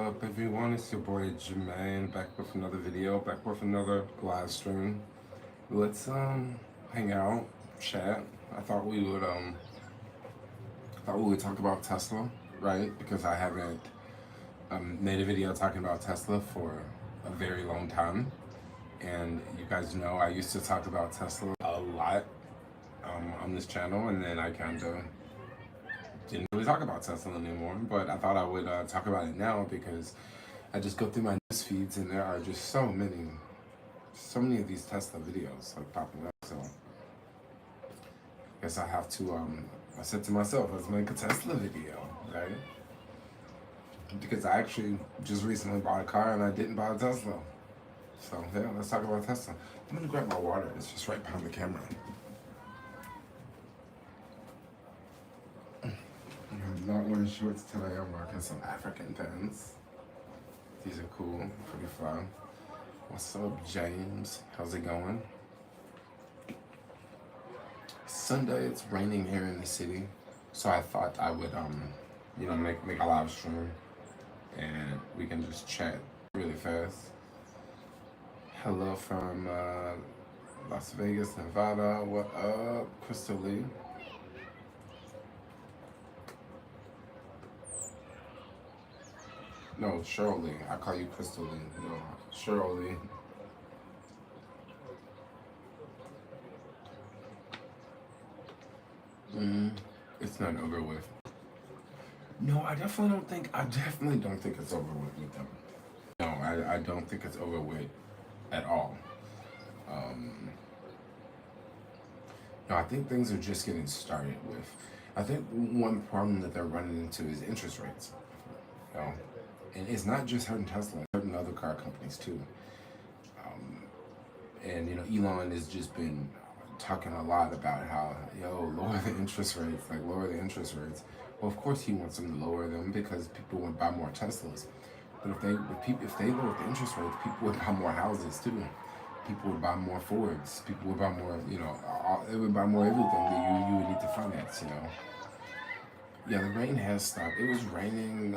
up, everyone? It's your boy Jermaine, back with another video, back with another live stream. Let's hang out, chat. I thought we would talk about Tesla, right? Because I haven't made a video talking about Tesla for a very long time, and you guys know I used to talk about Tesla a lot on this channel, and then I kind of didn't really talk about Tesla anymore, but I thought I would talk about it now because I just go through my news feeds and there are just so many of these Tesla videos like popping up. So I guess I have to, I said to myself, let's make a Tesla video, right? Because I actually just recently bought a car and I didn't buy a Tesla. So yeah, let's talk about Tesla. I'm gonna grab my water, it's just right behind the camera. I'm not wearing shorts today, I'm rocking some African pants. These are cool, pretty fly. What's up, James? How's it going? Sunday, it's raining here in the city, so I thought I would, make a live stream and we can just chat really fast. Hello from Las Vegas, Nevada. What up, Crystal Lee? No, Cheryl Lee. I call you Crystal Lee. No, Cheryl Lee. It's not over with. No, I definitely don't think it's over with them. No, I don't think it's over with at all. No, I think things are just getting started with. I think one problem that they're running into is interest rates. You know? And it's not just hurting Tesla, it's hurting other car companies too. And Elon has just been talking a lot about how, lower the interest rates, lower the interest rates. Well, of course he wants them to lower them because people would buy more Teslas. But if they lowered the interest rates, people would buy more houses too. People would buy more Fords. People would buy more, they would buy more everything that you would need to finance, Yeah, the rain has stopped. It was raining.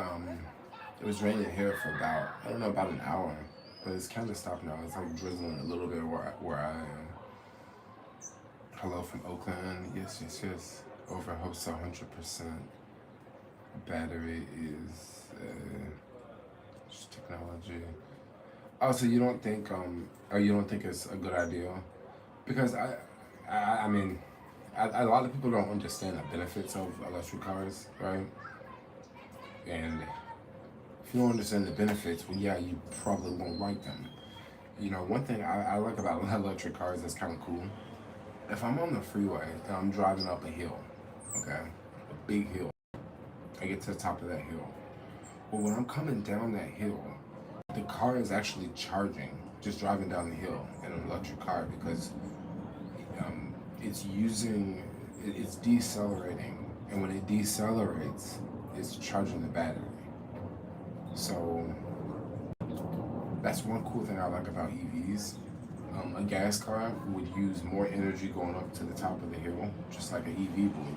It was raining here for about an hour, but it's kind of stopped now. It's like drizzling a little bit where I am. Hello from Oakland. Yes. Overhopes 100%. Battery is just technology. Oh, so you don't think it's a good idea? Because I mean, a lot of people don't understand the benefits of electric cars, right? And if you don't understand the benefits, well, yeah, you probably won't like them. One thing I like about electric cars that's kind of cool. If I'm on the freeway and I'm driving up a hill, okay, a big hill, I get to the top of that hill. Well, when I'm coming down that hill, the car is actually charging, just driving down the hill in an electric car because it's decelerating, and when it decelerates, it's charging the battery. So that's one cool thing I like about EVs. A gas car would use more energy going up to the top of the hill, just like an EV would.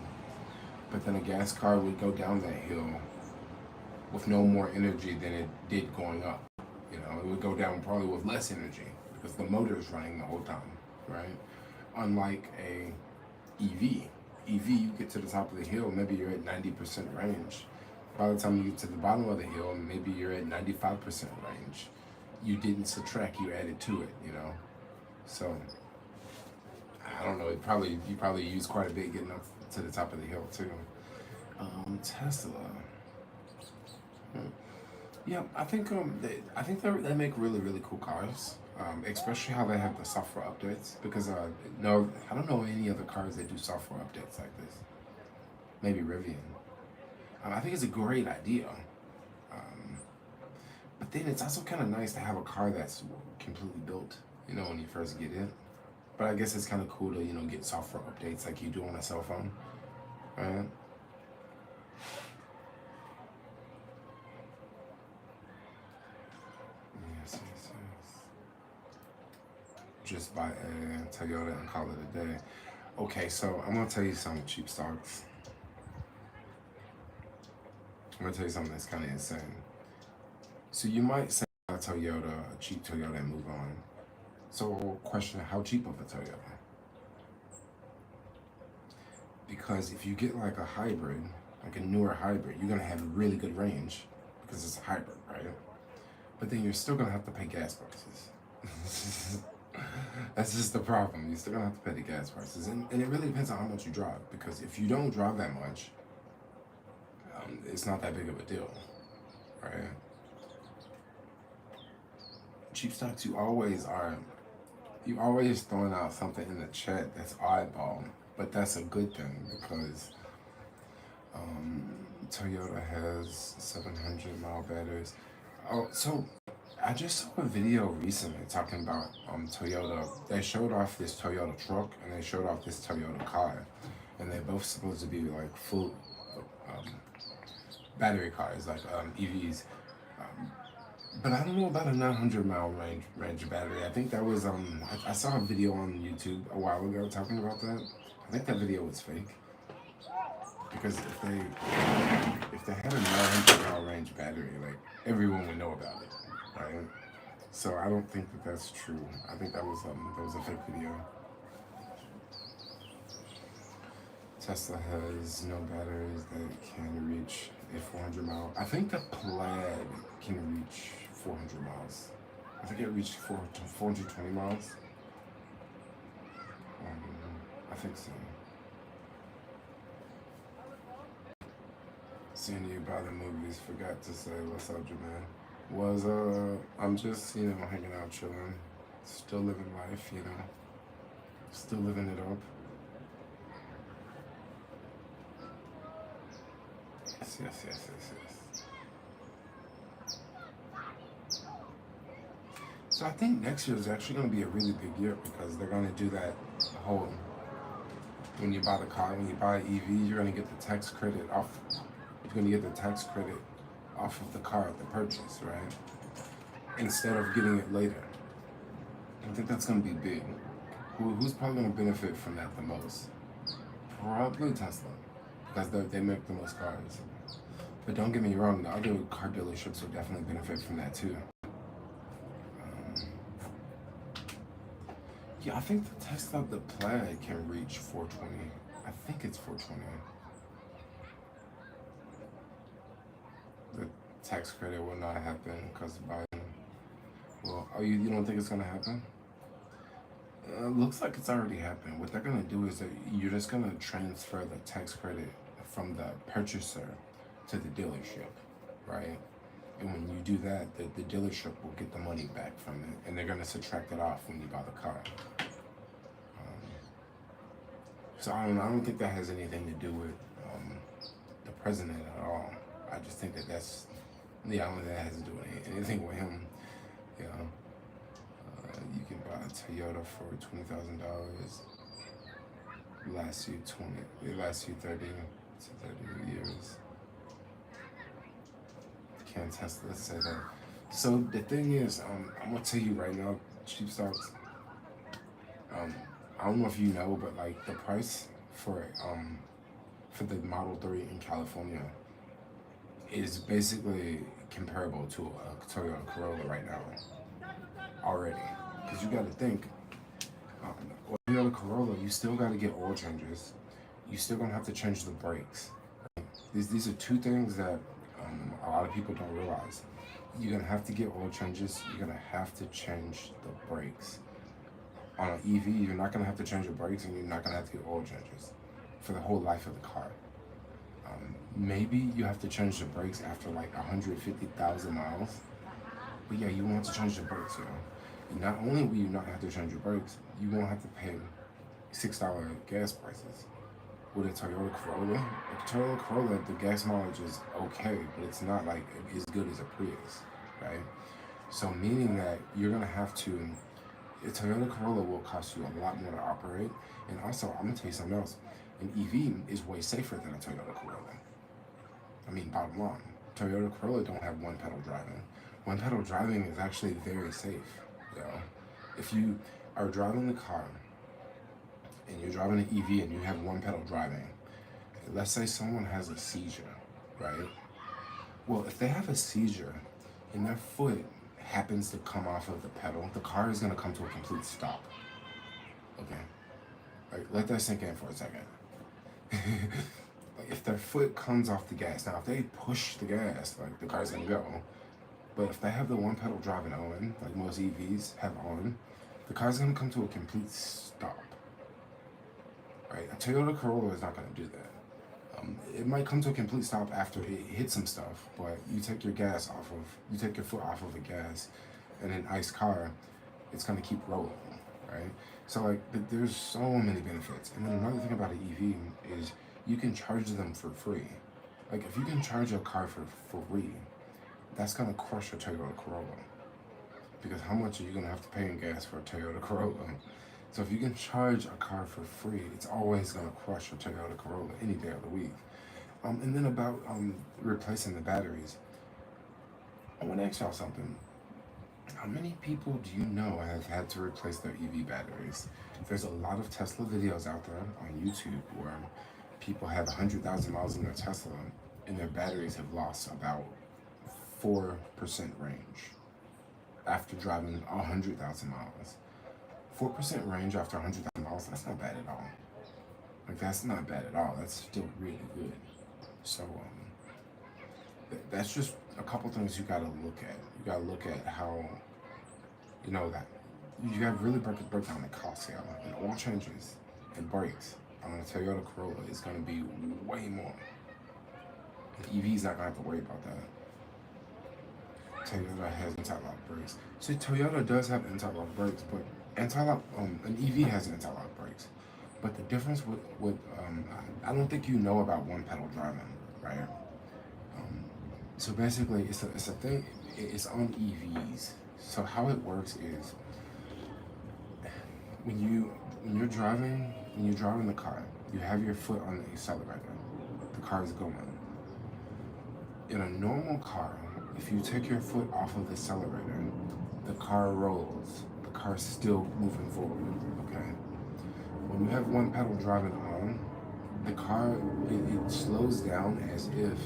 But then a gas car would go down that hill with no more energy than it did going up. It would go down probably with less energy because the motor is running the whole time, right? Unlike a EV. You get to the top of the hill, maybe you're at 90% range. By the time you get to the bottom of the hill, maybe you're at 95% range. You didn't subtract, you added to it, So, I don't know, you probably use quite a bit getting up to the top of the hill too. Tesla. Yeah, I think they make really, really cool cars. Especially how they have the software updates. Because no, I don't know any other cars that do software updates like this. Maybe Rivian. I think it's a great idea. But then it's also kind of nice to have a car that's completely built, when you first get it. But I guess it's kind of cool to, get software updates like you do on a cell phone, right? Yes. Just buy a Toyota and call it a day. Okay, so I'm gonna tell you some cheap stocks. I'm gonna tell you something that's kind of insane. So you might say a Toyota, a cheap Toyota, and move on. So question: how cheap of a Toyota? Because if you get like a hybrid, like a newer hybrid, you're gonna have really good range because it's a hybrid, right? But then you're still gonna have to pay gas prices. That's just the problem. You're still gonna have to pay the gas prices, and it really depends on how much you drive. Because if you don't drive that much, it's not that big of a deal, right? Cheap stocks, you always are. You always throwing out something in the chat that's oddball, but that's a good thing because Toyota has 700-mile batteries. Oh, so I just saw a video recently talking about Toyota. They showed off this Toyota truck and they showed off this Toyota car, and they're both supposed to be like full um, battery cars, like EVs. But I don't know about a 900-mile range battery. I think that was I saw a video on YouTube a while ago talking about that. I think that video was fake because if they had a 900-mile range battery, like everyone would know about it, right? So I don't think that that's true. I think that was a fake video. Tesla has no batteries that can reach a 400 mile. I think the Plaid can reach 400 miles. I think it reached 420 miles. I think so. Seeing you by the movies, forgot to say what's up, Jermaine. I'm just, hanging out, chilling, still living life, still living it up. Yes. So I think next year is actually going to be a really big year because they're going to do that whole, when you buy the car, when you buy an EV, you're going to get the tax credit off. You're going to get the tax credit off of the car at the purchase, right? Instead of getting it later. I think that's going to be big. Who's probably going to benefit from that the most? Probably Tesla, because they make the most cars. But don't get me wrong, the other car dealerships will definitely benefit from that too. Yeah, I think the Tesla, the Plaid can reach 420. I think it's 420. The tax credit will not happen because Biden. Well, you don't think it's gonna happen? Looks like it's already happened. What they're gonna do is that you're just gonna transfer the tax credit from the purchaser to the dealership, right? And when you do that, the dealership will get the money back from it, and they're gonna subtract it off when you buy the car. So I don't think that has anything to do with the president at all. I just think that that's I don't think that has to do with anything with him. You can buy a Toyota for $20,000. It lasts you 30 years. Can't Tesla say that. So the thing is, I'm gonna tell you right now, cheap stocks. I don't know if you know, but like the price for the Model 3 in California is basically comparable to a Toyota Corolla right now already. Because you got to think, Toyota Corolla, you still got to get oil changes. You still gonna have to change the brakes. These are two things that a lot of people don't realize. You're gonna have to get oil changes. You're gonna have to change the brakes. On an EV, you're not gonna have to change your brakes, and you're not gonna have to get oil changes for the whole life of the car. Maybe you have to change the brakes after like 150,000 miles. But yeah, you want to change the brakes, And not only will you not have to change your brakes, you won't have to pay $6 gas prices. With a Toyota Corolla, the gas mileage is okay, but it's not like as good as a Prius, right? So meaning that you're gonna have to, a Toyota Corolla will cost you a lot more to operate. And also, I'm gonna tell you something else. An EV is way safer than a Toyota Corolla. I mean, bottom line, Toyota Corolla don't have one pedal driving. One pedal driving is actually very safe. If you are driving the car and you're driving an EV and you have one pedal driving, let's say someone has a seizure, right? Well, if they have a seizure, and their foot happens to come off of the pedal, the car is gonna come to a complete stop. Okay, like let that sink in for a second. Like if their foot comes off the gas, now if they push the gas, like the car's gonna go. But if they have the one pedal driving on, like most EVs have on, the car's gonna come to a complete stop. Right? A Toyota Corolla is not gonna do that. It might come to a complete stop after it hits some stuff, but you take your foot off of the gas, in an ice car, it's gonna keep rolling, right? So like, there's so many benefits. And then another thing about an EV is you can charge them for free. Like if you can charge a car for free, that's gonna crush a Toyota Corolla. Because how much are you gonna have to pay in gas for a Toyota Corolla? So if you can charge a car for free, it's always gonna crush a Toyota Corolla any day of the week. And then about replacing the batteries, I want to ask y'all something. How many people do you know have had to replace their EV batteries? There's a lot of Tesla videos out there on YouTube where people have 100,000 miles in their Tesla and their batteries have lost about 4% range after driving 100,000 miles. 4% range after 100,000 miles, that's not bad at all. Like, that's not bad at all. That's still really good. So, that's just a couple things you gotta look at. You gotta look at how, that you gotta really break down the cost scale. And oil changes and brakes on a Toyota Corolla is gonna be way more. The EV's not gonna have to worry about that. Toyota has anti-lock brakes. See, Toyota does have anti-lock brakes, but an EV has anti-lock brakes. But the difference with I don't think you know about one pedal driving, right? So basically, it's a thing. It's on EVs. So how it works is when you're driving the car, you have your foot on the accelerator. The car is going. In a normal car, if you take your foot off of the accelerator, the car rolls. The car is still moving forward. Okay. When you have one pedal driving on, the car it slows down as if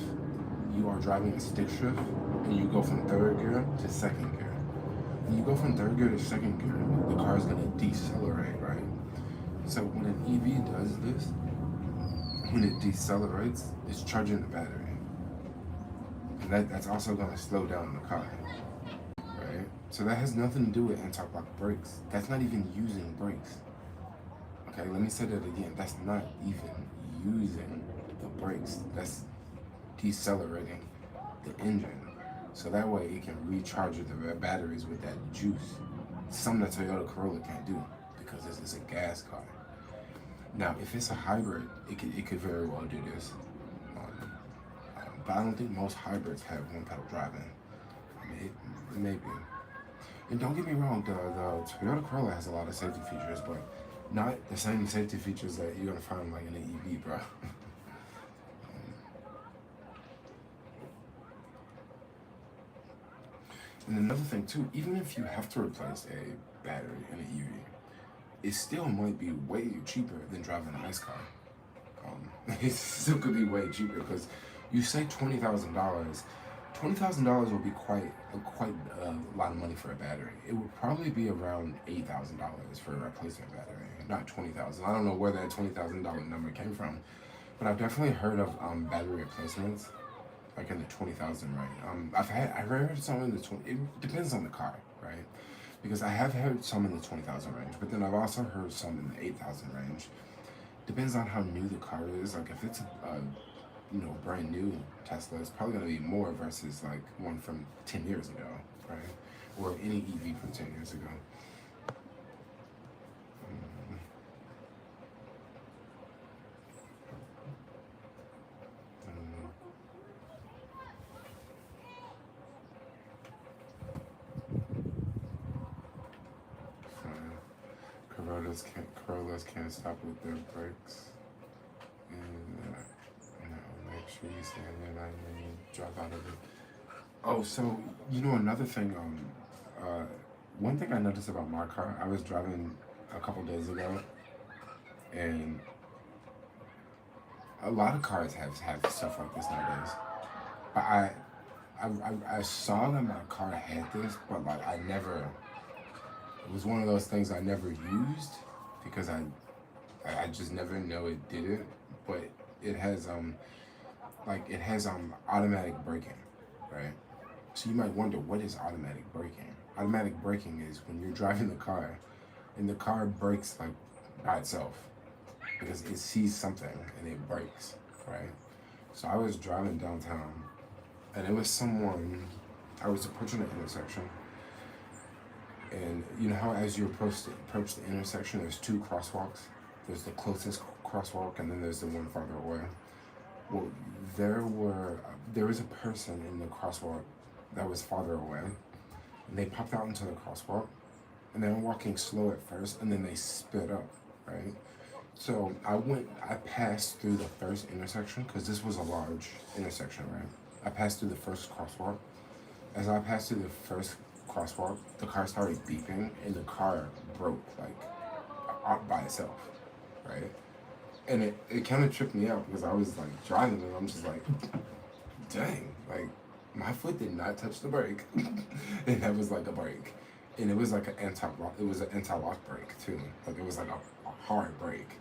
you are driving a stick shift and you go from third gear to second gear. When you go from third gear to second gear, the car is going to decelerate, right? So when an EV does this, when it decelerates, it's charging the battery. And that's also going to slow down the car, right? So that has nothing to do with anti-lock brakes. That's not even using brakes. Okay, let me say that again. That's not even using the brakes. That's decelerating the engine. So that way it can recharge the batteries with that juice. Something that Toyota Corolla can't do because it's a gas car. Now, if it's a hybrid, it could very well do this. But I don't think most hybrids have one pedal driving. I mean, it may be. And don't get me wrong, the Toyota Corolla has a lot of safety features, but not the same safety features that you're gonna find like in an EV, bro. And another thing too, even if you have to replace a battery in an EV, it still might be way cheaper than driving an ICE car. It still could be way cheaper because you say $20,000. $20,000 would be quite a lot of money for a battery. It would probably be around $8,000 for a replacement battery, not $20,000. I don't know where that $20,000 number came from, but I've definitely heard of battery replacements like in the 20,000 range. I've heard some in the 20. It depends on the car, right? Because I have heard some in the 20,000 range, but then I've also heard some in the 8,000 range. Depends on how new the car is. Like if it's a brand new Tesla, it's probably gonna be more versus like one from 10 years ago, right? Or any EV from 10 years ago. Corollas can't stop with their brakes. And make sure you stand in line when you drive out of it. Oh, so another thing. One thing I noticed about my car, I was driving a couple days ago, and a lot of cars have stuff like this nowadays. But I saw that my car had this, but like I never. It was one of those things I never used because I just never know it did it. But it has automatic braking, right? So you might wonder, what is automatic braking? Automatic braking is when you're driving the car and the car brakes like by itself because it sees something and it brakes, right? So I was driving downtown and it was someone, I was approaching the intersection, and you know how as you approach the intersection, there's two crosswalks. There's the closest crosswalk and then there's the one farther away. Well, there was a person in the crosswalk that was farther away, and they popped out into the crosswalk, and they were walking slow at first, and then they sped up, right? So I passed through the first intersection because this was a large intersection, right? I passed through the first crosswalk. As I passed through the first crosswalk, the car started beeping, and the car broke like out by itself, right? And it kind of tripped me out because I was like driving and I'm just like, dang, like my foot did not touch the brake. And that was like a brake. And it was like an anti-lock brake too. Like it was like a hard brake.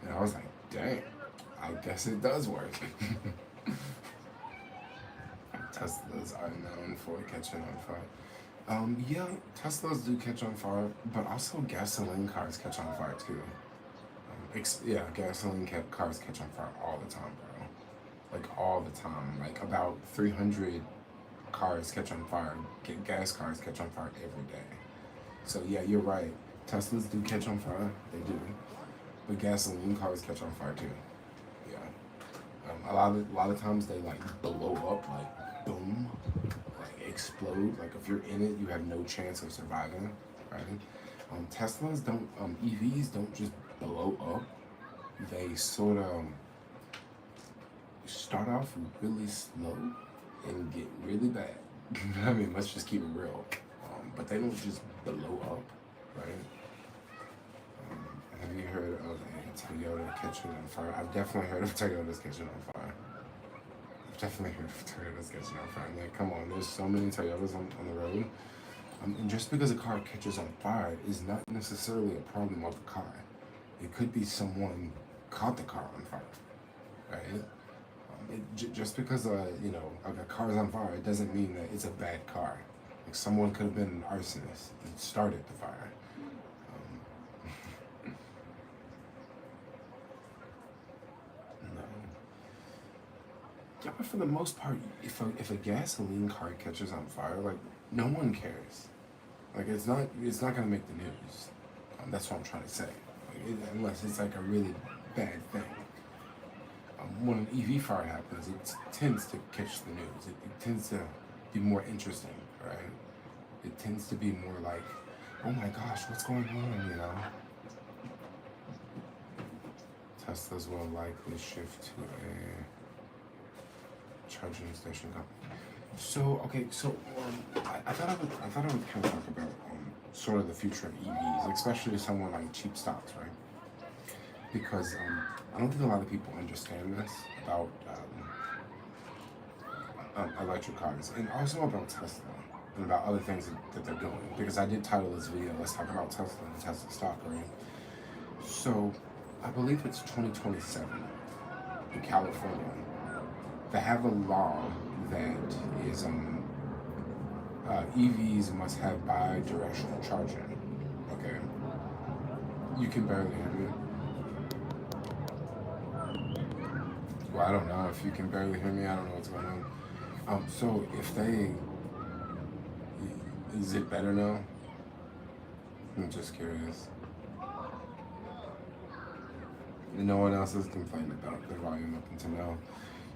And I was like, dang, I guess it does work. Teslas are known for catching on fire. Yeah, Teslas do catch on fire, but also gasoline cars catch on fire too. Gasoline cars catch on fire all the time, bro. Like all the time. Like about 300 cars catch on fire. Gas cars catch on fire every day. So yeah, you're right. Teslas do catch on fire. They do. But gasoline cars catch on fire too. Yeah. A lot of times they like blow up, like boom, like explode. Like if you're in it, you have no chance of surviving, right? Teslas don't. EVs don't just blow up. They sort of start off really slow and get really bad. I mean, let's just keep it real. But they don't just blow up, right? Have you heard of a Toyota catching on fire? I've definitely heard of Toyotas catching on fire. Like, come on, there's so many Toyotas on the road. And just because a car catches on fire is not necessarily a problem of the car. It could be someone caught the car on fire, right? Just because a car's on fire, it doesn't mean that it's a bad car. Like someone could have been an arsonist and started the fire. No. Yeah, but for the most part, if a gasoline car catches on fire, like no one cares. Like it's not gonna make the news. That's what I'm trying to say. Unless it's like a really bad thing. When an EV fire happens, it tends to catch the news. It tends to be more interesting, right? It tends to be more like, oh my gosh, what's going on, you know? Teslas will likely shift to a charging station company. So, okay, I thought I would kind of talk about sort of the future of EVs, especially someone like cheap stocks, right? Because I don't think a lot of people understand this about electric cars, and also about Tesla, and about other things that they're doing. Because I did title this video, let's talk about Tesla and Tesla stock, right? So, I believe it's 2027 in California. They have a law that is EVs must have bi-directional charging. Okay, you can barely hear me. Well, I don't know if you can barely hear me. I don't know what's going on. So is it better now? I'm just curious. No one else has complained about the volume up until now.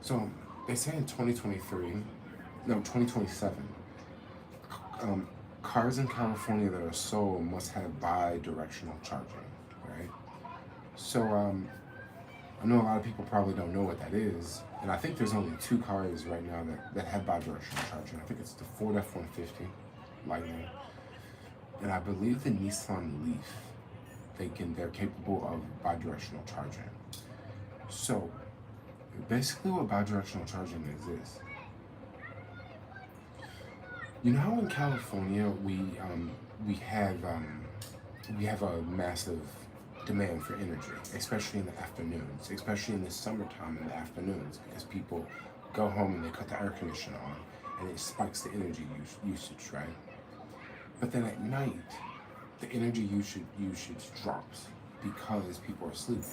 So they say in 2027, cars in California that are sold must have bi-directional charging, right? So I know a lot of people probably don't know what that is, and I think there's only 2 cars right now that have bi-directional charging. I think it's the Ford F-150 Lightning, and I believe the Nissan Leaf. They're capable of bi-directional charging. So basically what bi-directional charging is You know how in California we have a massive demand for energy, especially in the afternoons, especially in the summertime in the afternoons, because people go home and they cut the air conditioner on, and it spikes the energy usage, right? But then at night, the energy usage drops because people are sleeping.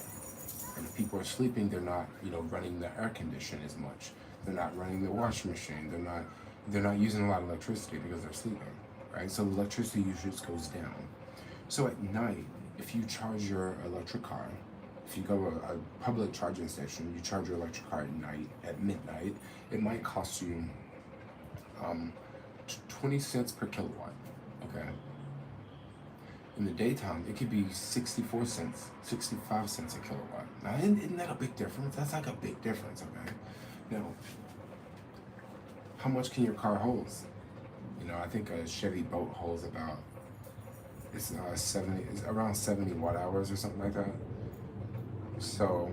And if people are sleeping, they're not, running the air conditioner as much. They're not running the washing machine. They're not using a lot of electricity because they're sleeping, right? So the electricity usage goes down. So at night, if you charge your electric car, if you go to a public charging station, you charge your electric car at night, at midnight, it might cost you 20 cents per kilowatt, okay? In the daytime, it could be 64 cents, 65 cents a kilowatt. Now, isn't that a big difference? That's like a big difference, okay? Now, how much can your car hold? I think a Chevy Bolt holds about, it's around 70 watt hours or something like that. So,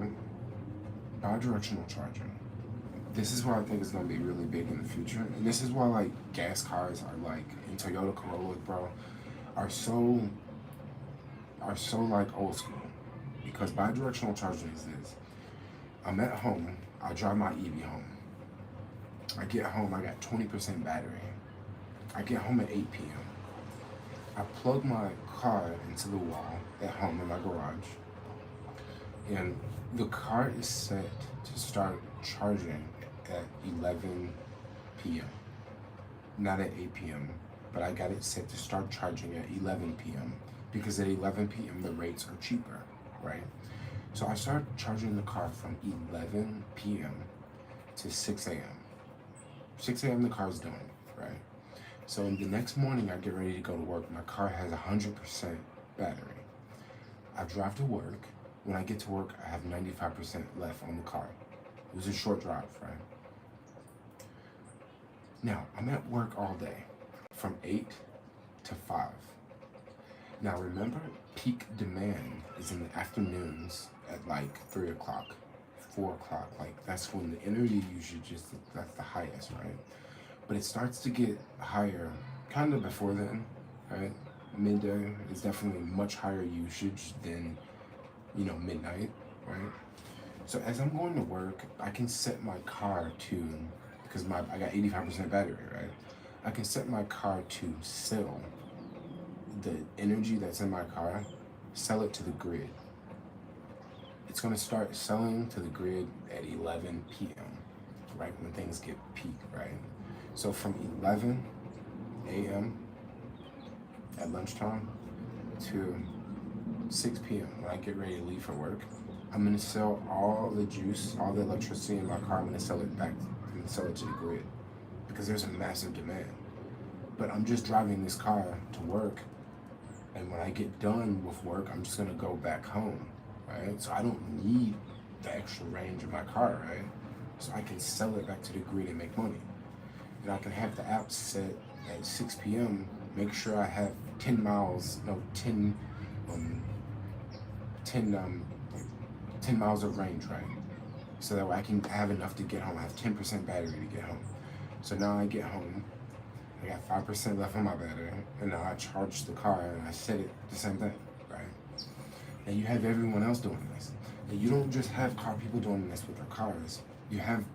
bi-directional charging. This is why I think it's gonna be really big in the future, and this is why like gas cars are like in Toyota Corollas, bro, are so like old school, because bi-directional charging is this. I'm at home, I drive my EV home. I get home, I got 20% battery. I get home at 8 p.m. I plug my car into the wall at home in my garage, and the car is set to start charging at 11 p.m. Not at 8 p.m., but I got it set to start charging at 11 p.m. because at 11 p.m. the rates are cheaper, right? So I start charging the car from 11 p.m. to 6 a.m. 6 a.m. the car's done, right? So the next morning I get ready to go to work. My car has 100% battery. I drive to work. When I get to work, I have 95% left on the car. It was a short drive, right? Now, I'm at work all day from 8 to 5. Now, remember, peak demand is in the afternoons at like 3 o'clock, 4 o'clock. Like, that's when the energy usage is that's the highest, right? But it starts to get higher kind of before then, right? Midday is definitely much higher usage than, midnight, right? So as I'm going to work, I can set my car to, because I got 85% battery, right? I can set my car to sell the energy that's in my car, sell it to the grid. It's gonna start selling to the grid at 11 p.m., right? When things get peak, right? So from 11 a.m. at lunchtime to 6 p.m. when I get ready to leave for work, I'm gonna sell all the juice, all the electricity in my car. I'm gonna sell it back. I'm gonna sell it to the grid because there's a massive demand. But I'm just driving this car to work, and when I get done with work, I'm just gonna go back home, right? So I don't need the extra range of my car, right? So I can sell it back to the grid and make money. And I can have the app set at 6 p.m. Make sure I have 10 miles of range, right? So that way I can have enough to get home. I have 10% battery to get home. So now I get home, I got 5% left on my battery, and now I charge the car and I set it the same thing, right? And you have everyone else doing this. And you don't just have people doing this with their cars. You have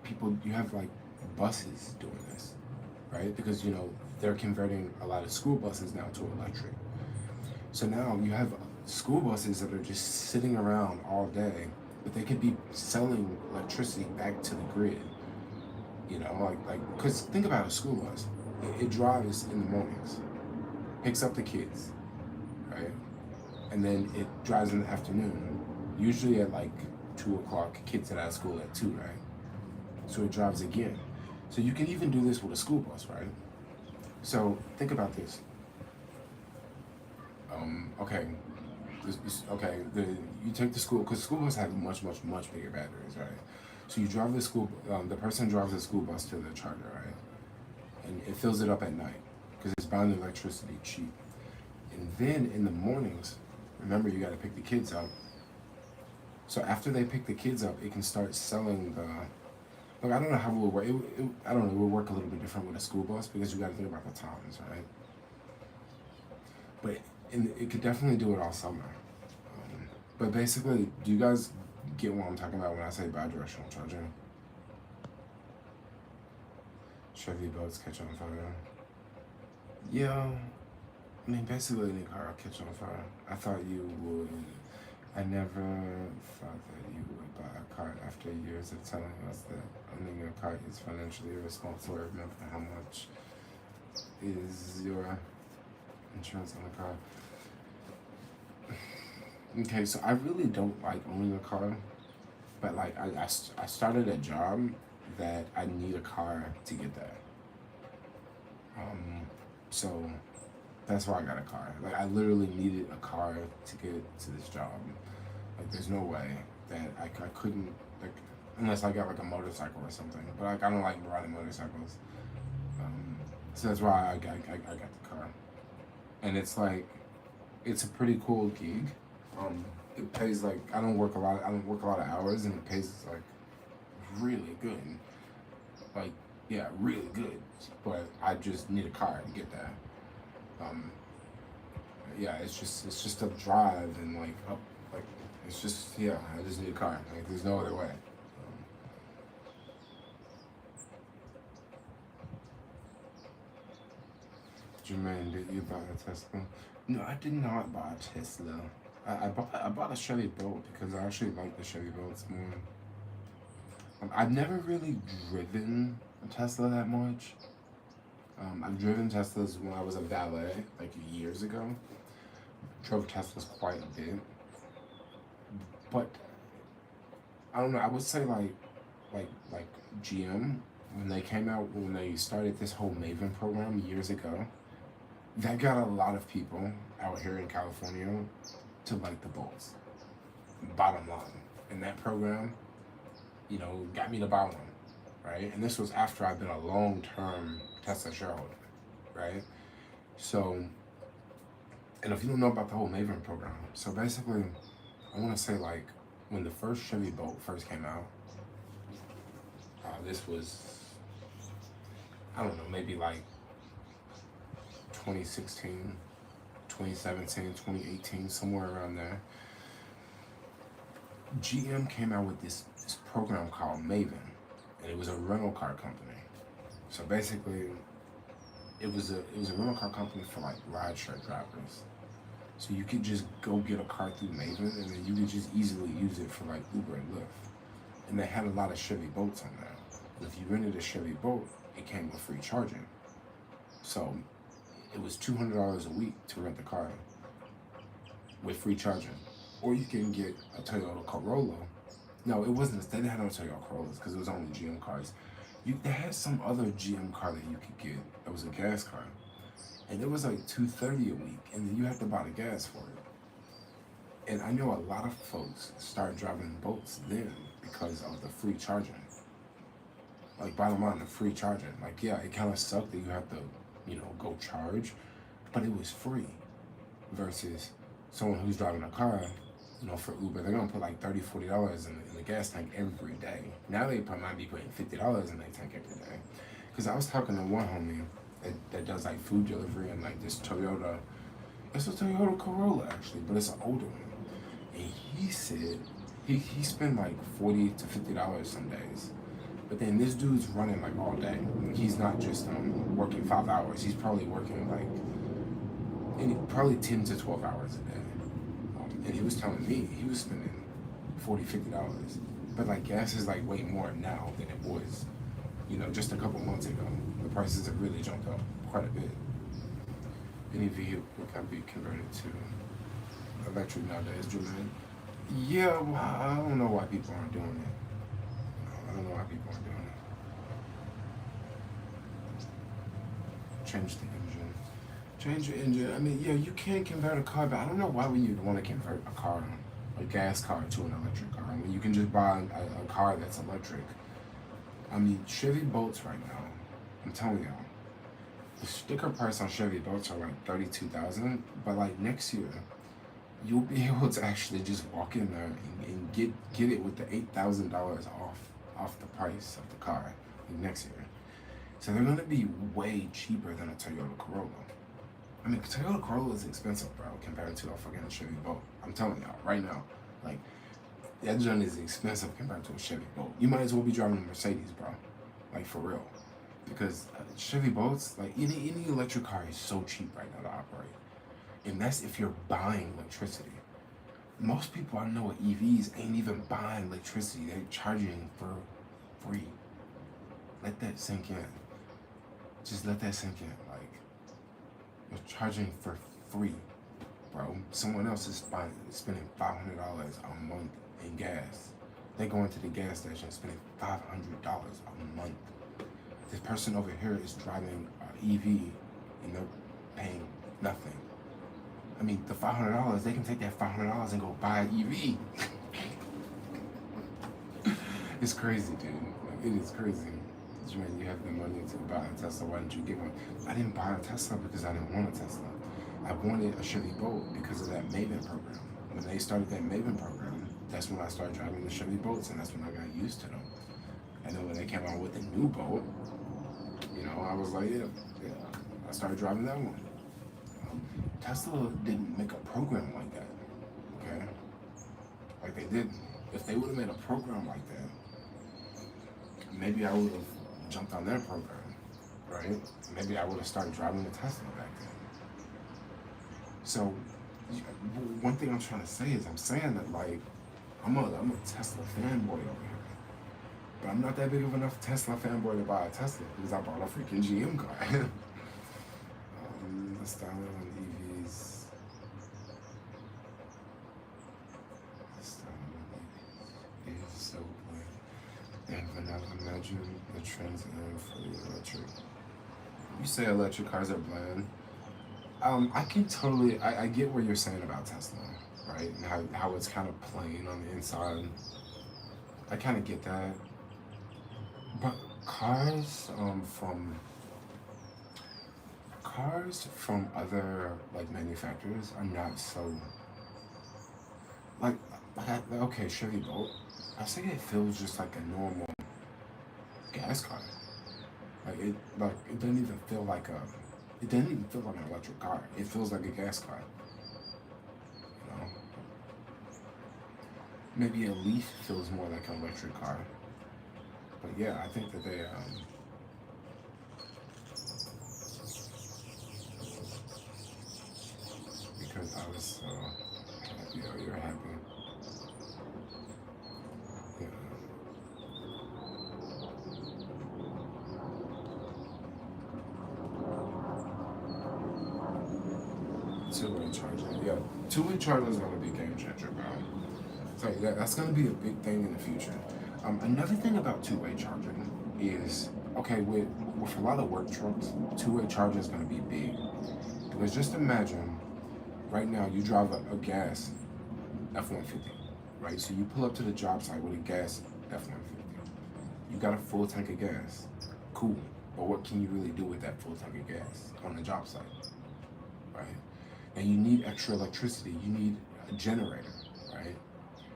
like buses doing this, right? Because, they're converting a lot of school buses now to electric. So now you have school buses that are just sitting around all day, but they could be selling electricity back to the grid. Because think about a school bus. It drives in the mornings, picks up the kids, right? And then it drives in the afternoon, usually at like 2 o'clock, kids get out of school at 2, right? So it drives again. So you can even do this with a school bus, right? So think about this. You take the school, because school bus have much bigger batteries, right? So you drive the person drives the school bus to the charger, right? And it fills it up at night, because it's buying the electricity cheap. And then in the mornings, remember you gotta pick the kids up. So after they pick the kids up, it can start selling Like, I don't know how it would work. I don't know. It would work a little bit different with a school bus because you got to think about the times, right? But it could definitely do it all summer. But basically, do you guys get what I'm talking about when I say bi-directional charging? Chevy boats catch on fire. Yeah, I mean, basically any car will catch on fire. I thought you would. I never thought that you would buy a car after years of telling us that owning a car is financially irresponsible. Remember how much is your insurance on a car? Okay, so I really don't like owning a car, but like I started a job that I need a car to get there. So that's why I got a car. Like, I literally needed a car to get to this job. Like, there's no way that I couldn't, like, unless I got like a motorcycle or something. But like, I don't like riding motorcycles. So that's why I got the car. And it's like, it's a pretty cool gig. It pays like, I don't work a lot of hours, and it pays like really good. Like, yeah, really good. But I just need a car to get there. Yeah, it's just a drive and like up, like it's just, yeah, I just need a car. Like, there's no other way. Jermaine, did you buy a Tesla? No, I did not buy a Tesla. I bought a Chevy Bolt because I actually like the Chevy Bolts more. I've never really driven a Tesla that much. I've driven Teslas when I was a valet, like years ago. Drove Teslas quite a bit, but I don't know. I would say like GM, when they started this whole Maven program years ago, that got a lot of people out here in California to like the Bolts. Bottom line, and that program, got me to buy one, right? And this was after I've been a long-term Tesla shareholder, right? So, and if you don't know about the whole Maven program, so basically, I want to say like when the first Chevy Bolt first came out, this was, I don't know, maybe like 2016, 2017, 2018, somewhere around there. GM came out with this program called Maven, and it was a rental car company. So basically, it was a rental car company for like rideshare drivers. So you could just go get a car through Maven, and then you could just easily use it for like Uber and Lyft. And they had a lot of Chevy Bolts on there. And if you rented a Chevy Bolt, it came with free charging. So it was $200 a week to rent the car with free charging. Or you can get a Toyota Corolla. No, it wasn't. They didn't have no Toyota Corollas because it was only GM cars. They had some other GM car that you could get. It was a gas car, and it was like $230 a week, and then you had to buy the gas for it. And I know a lot of folks start driving Bolts then because of the free charging. Like, bottom line, the free charging. Like, yeah, it kind of sucked that you had to, go charge, but it was free. Versus someone who's driving a car, for Uber, they're gonna put like $30, $40 in the gas tank every day. Now they might be putting $50 in their tank every day. Because I was talking to one homie that does like food delivery and like this Toyota. It's a Toyota Corolla actually, but it's an older one. And he said he spent like $40 to $50 some days. But then this dude's running like all day. He's not just working 5 hours. He's probably working like probably 10 to 12 hours a day. And he was telling me he was spending $40, $50. But like gas is like way more now than it was, just a couple months ago. The prices have really jumped up quite a bit. Any vehicle can be converted to electric nowadays, Jermaine. Yeah, well, I don't know why people aren't doing it. I don't know why people aren't doing it. Change the engine. Change your engine. I mean, yeah, you can convert a car, but I don't know why would you want to convert a gas car to an electric car. I mean, you can just buy a car that's electric. I mean, Chevy Bolts right now, I'm telling y'all, the sticker price on Chevy Bolts are like $32,000, but like next year, you'll be able to actually just walk in there and get it with the $8,000 off off the price of the car next year. So they're gonna be way cheaper than a Toyota Corolla. I mean, Toyota Corolla is expensive, bro, compared to a fucking Chevy Bolt. I'm telling y'all right now, like, that joint is expensive compared to a Chevy Bolt. You might as well be driving a Mercedes, bro, like for real, because Chevy Bolts, like any electric car is so cheap right now to operate, and that's if you're buying electricity. Most people I know with EVs ain't even buying electricity; they're charging for free. Let that sink in. Just let that sink in. Like, you're charging for free, bro. Someone else is spending $500 a month in gas. They go into the gas station spending $500 a month. This person over here is driving an EV and they're paying nothing. I mean, the $500, they can take that $500 and go buy an EV. It's crazy, dude. Like, it is crazy. Jermaine, you have the money to buy a Tesla, why didn't you get one? I didn't buy a Tesla because I didn't want a Tesla. I wanted a Chevy Bolt because of that Maven program. When they started that Maven program, that's when I started driving the Chevy Bolts, and that's when I got used to them. And then when they came out with the new Bolt, you know, I was like, yeah, I started driving that one. Tesla didn't make a program like that, okay? Like they didn't. If they would have made a program like that, maybe I would have jumped on their program, right? Maybe I would have started driving a Tesla back then. So, one thing I'm trying to say is, I'm saying that, like, I'm a Tesla fanboy over here, but I'm not that big of enough Tesla fanboy to buy a Tesla because I bought a freaking GM car. The style on EVs. The style on EVs is so bland. And vanilla, imagine the trends in fully electric. You say electric cars are bland. I can totally, I get what you're saying about Tesla, right? And how it's kind of plain on the inside. I kind of get that. But cars from other like manufacturers are not so like okay, Chevy Bolt. I say it feels just like a normal gas car. It doesn't even feel like it doesn't even feel like an electric car. It feels like a gas car. You know? Maybe a Leaf feels more like an electric car. But yeah, I think that they because I was so happy. Oh, you're happy. Yeah. Two-way charging. Yeah, two-way charging is going to be a game changer, bro. So yeah, that's going to be a big thing in the future. Another thing about two-way charging is, okay, with a lot of work trucks, two-way charging is going to be big. Because just imagine, right now you drive a gas F-150, right? So you pull up to the job site with a gas F-150. You got a full tank of gas. Cool. But what can you really do with that full tank of gas on the job site, right? And you need extra electricity. You need a generator, right?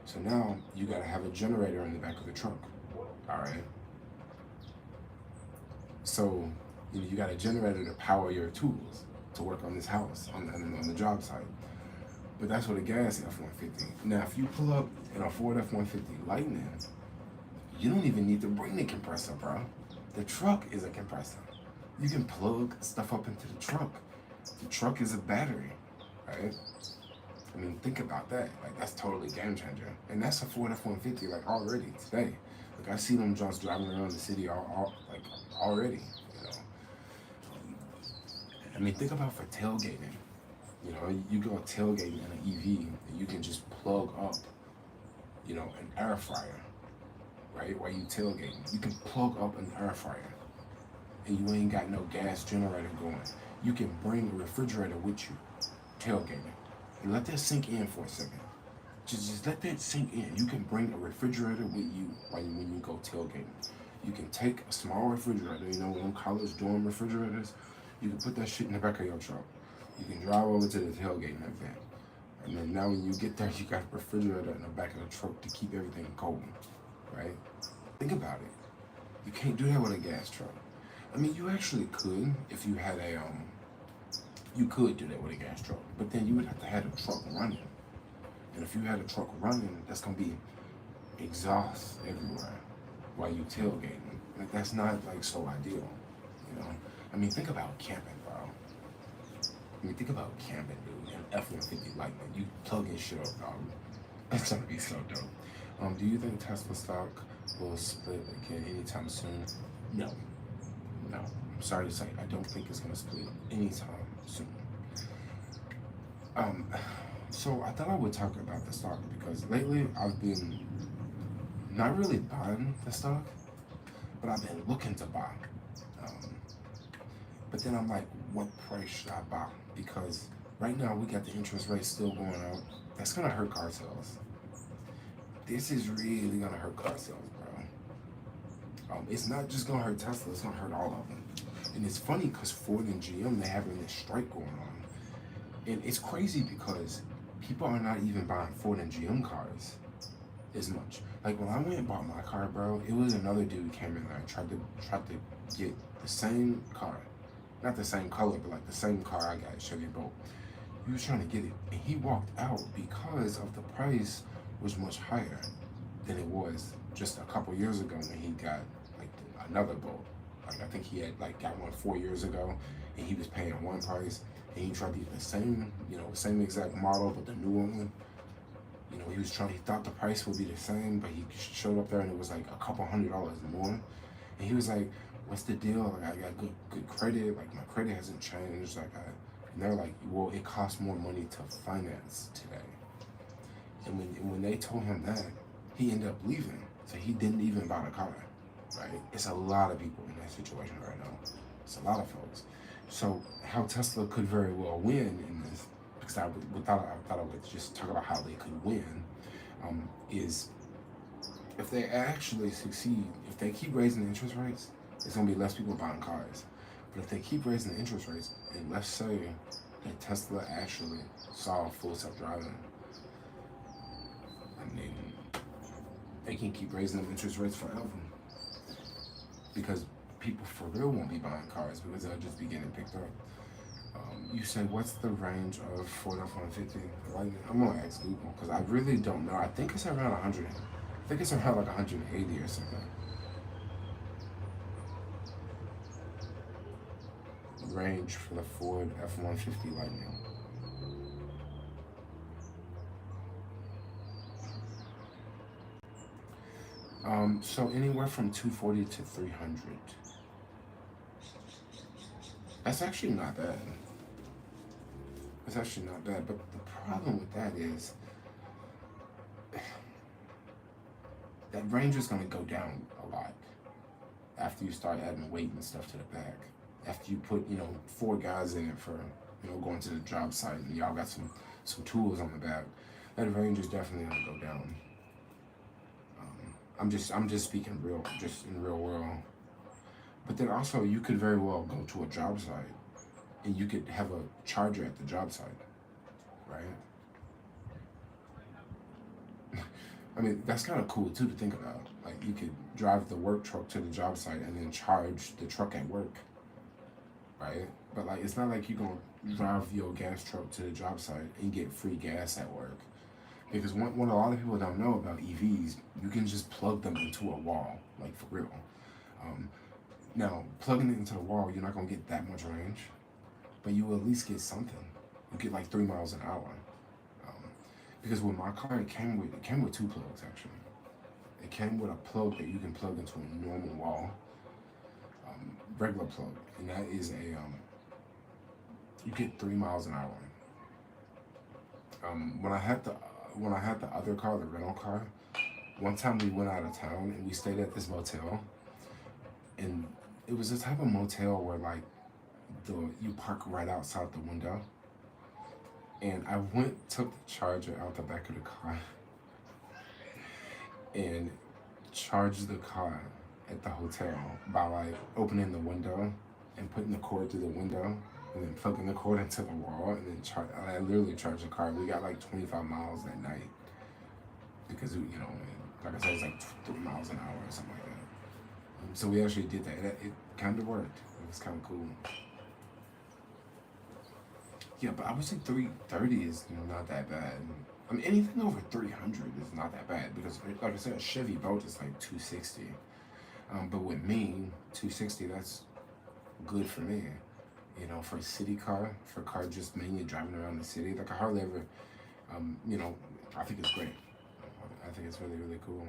So now you got to have a generator in the back of the truck, all right? So you got a generator to power your tools to work on this house, on the job site. But that's what a gas F-150. Now, if you pull up in a Ford F-150 Lightning, you don't even need to bring the compressor, bro. The truck is a compressor. You can plug stuff up into the truck. The truck is a battery, right? I mean, think about that. Like, that's totally game changer. And that's a Ford F-150, like, already, today. Like, I see them just driving around the city already, you know. I mean, think about for tailgating. You know, you go tailgating in an EV, and you can just plug up, you know, an air fryer, right? While you tailgating. You can plug up an air fryer, and you ain't got no gas generator going. You can bring a refrigerator with you, tailgating. And let that sink in for a second. Just let that sink in. You can bring a refrigerator with you when you go tailgating. You can take a small refrigerator, you know, one of them college dorm refrigerators. You can put that shit in the back of your truck. You can drive over to the tailgating event. And then now when you get there, you got a refrigerator in the back of the truck to keep everything cold, right? Think about it. You can't do that with a gas truck. I mean, you actually could if you had a you could do that with a gas truck, but then you would have to have a truck running. And if you had a truck running, that's gonna be exhaust everywhere while you tailgating. Like that's not like so ideal, you know. I mean, think about camping, bro. I mean, think about camping, dude. An F-150 Lightning, you plugging shit up, dog. That's gonna be so dope. Do you think Tesla stock will split again anytime soon? No, no. I'm sorry to say, I don't think it's gonna split anytime soon. So I thought I would talk about the stock because lately I've been not really buying the stock, but I've been looking to buy. But then I'm like, what price should I buy? Because right now we got the interest rate still going up. That's gonna hurt car sales. This is really gonna hurt car sales, bro. It's not just gonna hurt Tesla, it's gonna hurt all of them. And it's funny because Ford and GM, they're having this strike going on. And it's crazy because people are not even buying Ford and GM cars as much. Like when I went and bought my car, bro, it was another dude came in there and tried to get the same car. Not the same color, but like the same car I got, Chevy boat. He was trying to get it, and he walked out because of the price was much higher than it was just a couple years ago when he got like another boat. Like I think he had like got one 4 years ago, and he was paying one price, and he tried to get the same, same exact model, but the newer one. He thought the price would be the same, but he showed up there and it was like a couple $100 more. And he was like, what's the deal? Like, I got good credit. Like, my credit hasn't changed. And they're like, well, it costs more money to finance today. And when they told him that, he ended up leaving. So he didn't even buy the car, right? It's a lot of people in that situation right now. It's a lot of folks. So how Tesla could very well win in this, because I thought I would just talk about how they could win, is if they actually succeed, if they keep raising the interest rates, there's going to be less people buying cars. But if they keep raising the interest rates, and let's say that Tesla actually solved full self-driving, I mean, they can keep raising the interest rates forever. Because people for real won't be buying cars because they'll just be getting picked up. You said, what's the range of Ford F-150? I'm going to ask Google because I really don't know. I think it's around 100. I think it's around like 180 or something. Range for the Ford F-150 Lightning. So anywhere from 240 to 300. That's actually not bad. It's actually not bad, but the problem with that is that range is going to go down a lot after you start adding weight and stuff to the back. After you put, 4 guys in it for, going to the job site and y'all got some tools on the back, that range is definitely going to go down. I'm just speaking just in real world. But then also you could very well go to a job site and you could have a charger at the job site, right? I mean, that's kind of cool too to think about. Like you could drive the work truck to the job site and then charge the truck at work, right? But like, it's not like you're gonna drive your gas truck to the job site and get free gas at work. Because what a lot of people don't know about EVs, you can just plug them into a wall, like for real. Now, plugging it into the wall, you're not gonna get that much range, but you will at least get something. You get like 3 miles an hour. Because with my car, it came with 2 plugs actually. It came with a plug that you can plug into a normal wall, regular plug, and that is you get 3 miles an hour. When I had the other car, the rental car, one time we went out of town and we stayed at this motel, and it was the type of motel where like you park right outside the window. And I took the charger out the back of the car and charged the car at the hotel by like opening the window and putting the cord through the window and then plugging the cord into the wall and then I literally charged the car. We got like 25 miles that night because, like I said, it's like 3 miles an hour or something like that. So we actually did that. It kind of worked. It was kind of cool. Yeah, but I would say 330 is not that bad. I mean, anything over 300 is not that bad because, like I said, a Chevy Bolt is like 260. But with me, 260, that's good for me. For a city car, for a car just mainly driving around the city, like I hardly ever, I think it's great. I think it's really, really cool.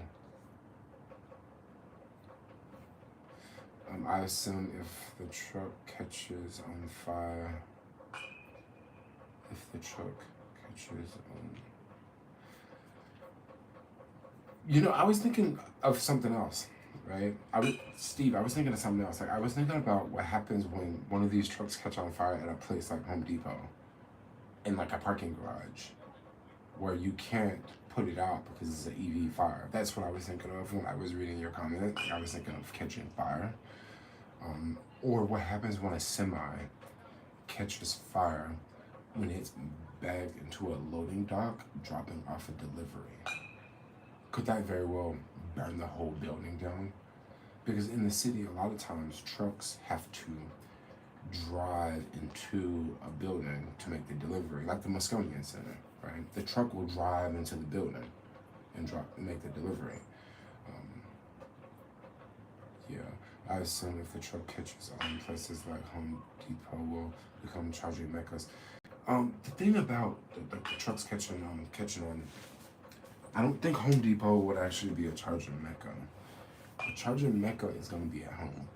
I assume if the truck catches on fire, I was thinking of something else, right? Steve, I was thinking of something else. Like I was thinking about what happens when one of these trucks catch on fire at a place like Home Depot, in like a parking garage, where you can't put it out because it's an EV fire. That's what I was thinking of when I was reading your comment. I was thinking of catching fire. Or what happens when a semi catches fire when it's bagged into a loading dock, dropping off a delivery. Could that very well burn the whole building down? Because in the city, a lot of times trucks have to drive into a building to make the delivery, like the Moscone Center, right? The truck will drive into the building and make the delivery. Yeah, I assume if the truck catches on, places like Home Depot will become charging meccas. The thing about the trucks catching on, I don't think Home Depot would actually be a charging mecca. A charging mecca is going to be at home.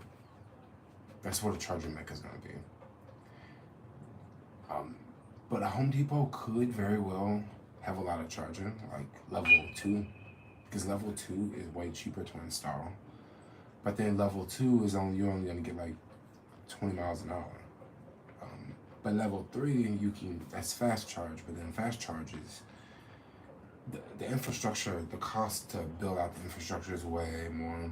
That's what a charging mecca is going to be. But a Home Depot could very well have a lot of charging, like level 2, because level 2 is way cheaper to install. But then level 2 is you're only going to get like 20 miles an hour. But level 3, that's fast charge, but then fast charge is, the infrastructure, the cost to build out the infrastructure is way more.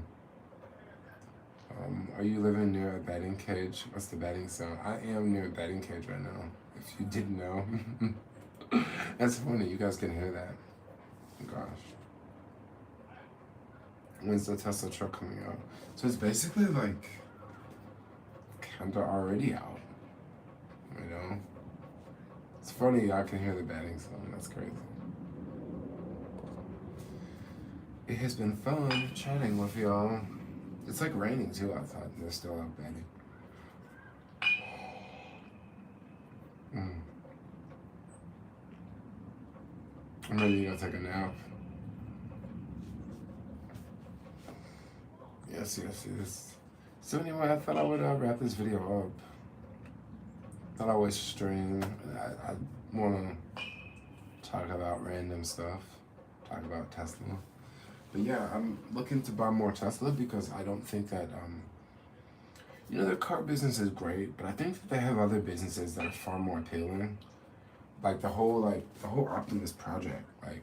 Are you living near a batting cage? What's the batting sound? I am near a batting cage right now, if you didn't know. That's funny, you guys can hear that. Gosh. When's the Tesla truck coming out? So it's basically like kinda already out. It's funny, I can hear the batting sound. That's crazy. It has been fun chatting with y'all. It's like raining too outside, and they're still out batting. I'm ready to go take a nap. Yes. So anyway, I thought I would wrap this video up. Thought I would stream. I want to talk about random stuff. Talk about Tesla. But yeah, I'm looking to buy more Tesla because I don't think that, their car business is great, but I think that they have other businesses that are far more appealing. Like the whole Optimus project. Like,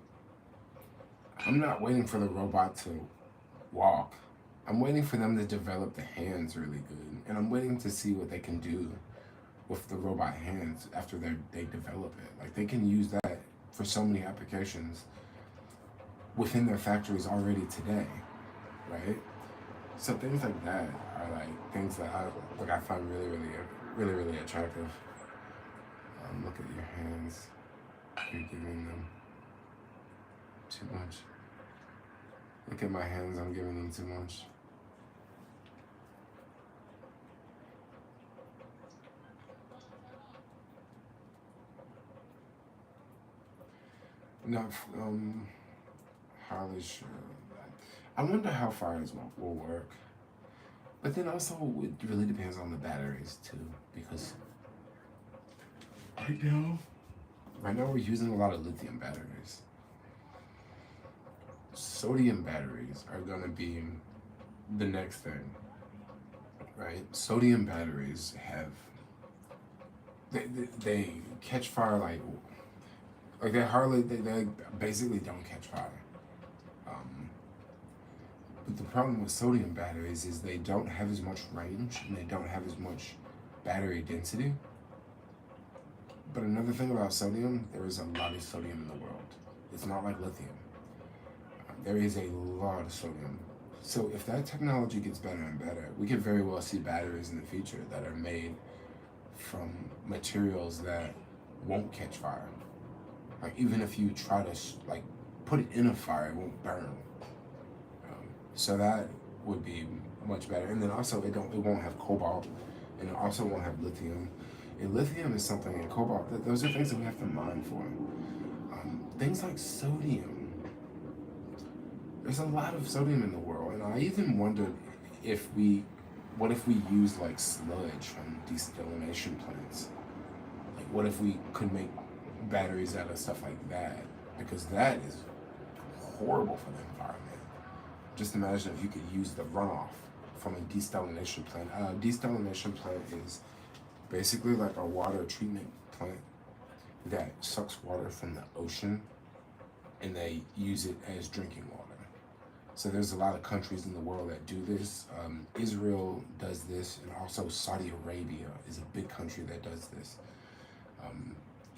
I'm not waiting for the robot to walk. I'm waiting for them to develop the hands really good. And I'm waiting to see what they can do with the robot hands after they develop it. Like, they can use that for so many applications within their factories already today, right? So things like that are like things that I find really attractive. Look at your hands. You're giving them too much. Look at my hands, I'm giving them too much. Not hardly sure. I wonder how fires will work. But then also, it really depends on the batteries too, because right now we're using a lot of lithium batteries. Sodium batteries are gonna be the next thing, right? Sodium batteries they catch fire like they basically don't catch fire. But the problem with sodium batteries is they don't have as much range and they don't have as much battery density. But another thing about sodium, there is a lot of sodium in the world. It's not like lithium. There is a lot of sodium. So if that technology gets better and better, we could very well see batteries in the future that are made from materials that won't catch fire. Like even if you try to like put it in a fire, it won't burn. So that would be much better. And then also it won't have cobalt, and it also won't have lithium. And lithium is something, and cobalt. Those are things that we have to mine for. Things like sodium. There's a lot of sodium in the world, and I even wondered what if we use like sludge from desalination plants? Like, what if we could make batteries out of stuff like that? Because that is horrible for the environment. Just imagine if you could use the runoff from a desalination plant. A desalination plant is basically like a water treatment plant that sucks water from the ocean and they use it as drinking water. So there's a lot of countries in the world that do this. Israel does this, and also Saudi Arabia is a big country that does this.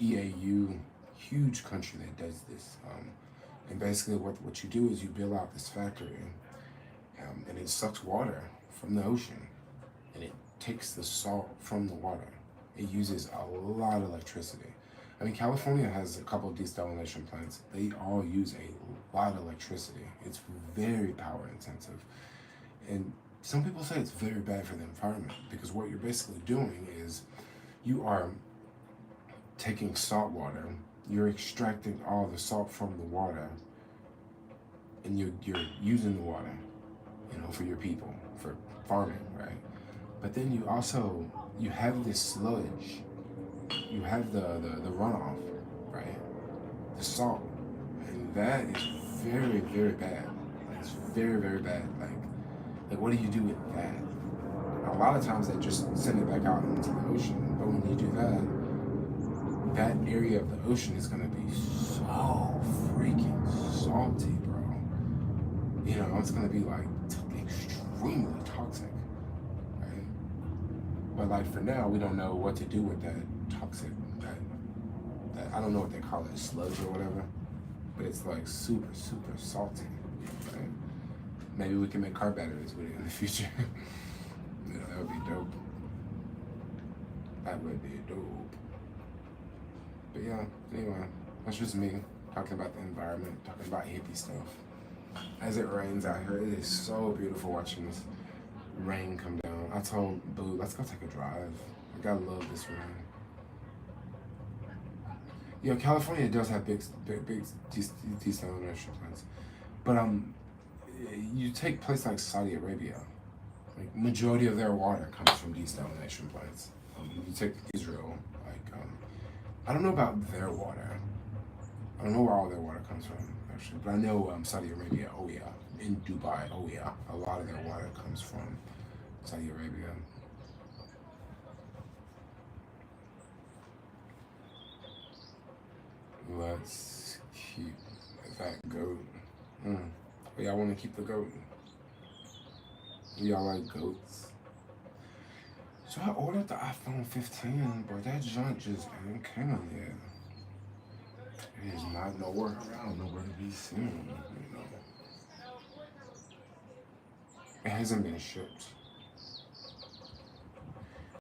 EAU, huge country that does this. And basically what you do is you build out this factory, and it sucks water from the ocean, and it takes the salt from the water. It uses a lot of electricity. I mean, California has a couple of desalination plants. They all use a lot of electricity. It's very power intensive. And some people say it's very bad for the environment, because what you're basically doing is you are taking salt water, you're extracting all the salt from the water, and you're using the water, for your people, for farming, right? But then you have this sludge, you have the runoff, right? The salt, and that is very, very bad. It's very, very bad. Like what do you do with that? A lot of times they just send it back out into the ocean, but when you do that area of the ocean is gonna be so freaking salty, bro. It's gonna be like extremely toxic, right? But like for now, we don't know what to do with that toxic, that I don't know what they call it, sludge or whatever, but it's like super, super salty, right? Maybe we can make car batteries with it in the future. That would be dope. That would be dope. But yeah, anyway, that's just me talking about the environment, talking about hippie stuff. As it rains out here, it is so beautiful watching this rain come down. I told Boo, let's go take a drive. I gotta love this rain. California does have big desalination plants, but you take place like Saudi Arabia, like majority of their water comes from desalination plants. You take Israel, I don't know about their water. I don't know where all their water comes from, actually. But I know Saudi Arabia, oh yeah. In Dubai, oh yeah. A lot of their water comes from Saudi Arabia. Let's keep that goat. Y'all want to keep the goat? Y'all like goats? So I ordered the iPhone 15, but that junk just ain't coming yet. It is not nowhere to be seen, It hasn't been shipped.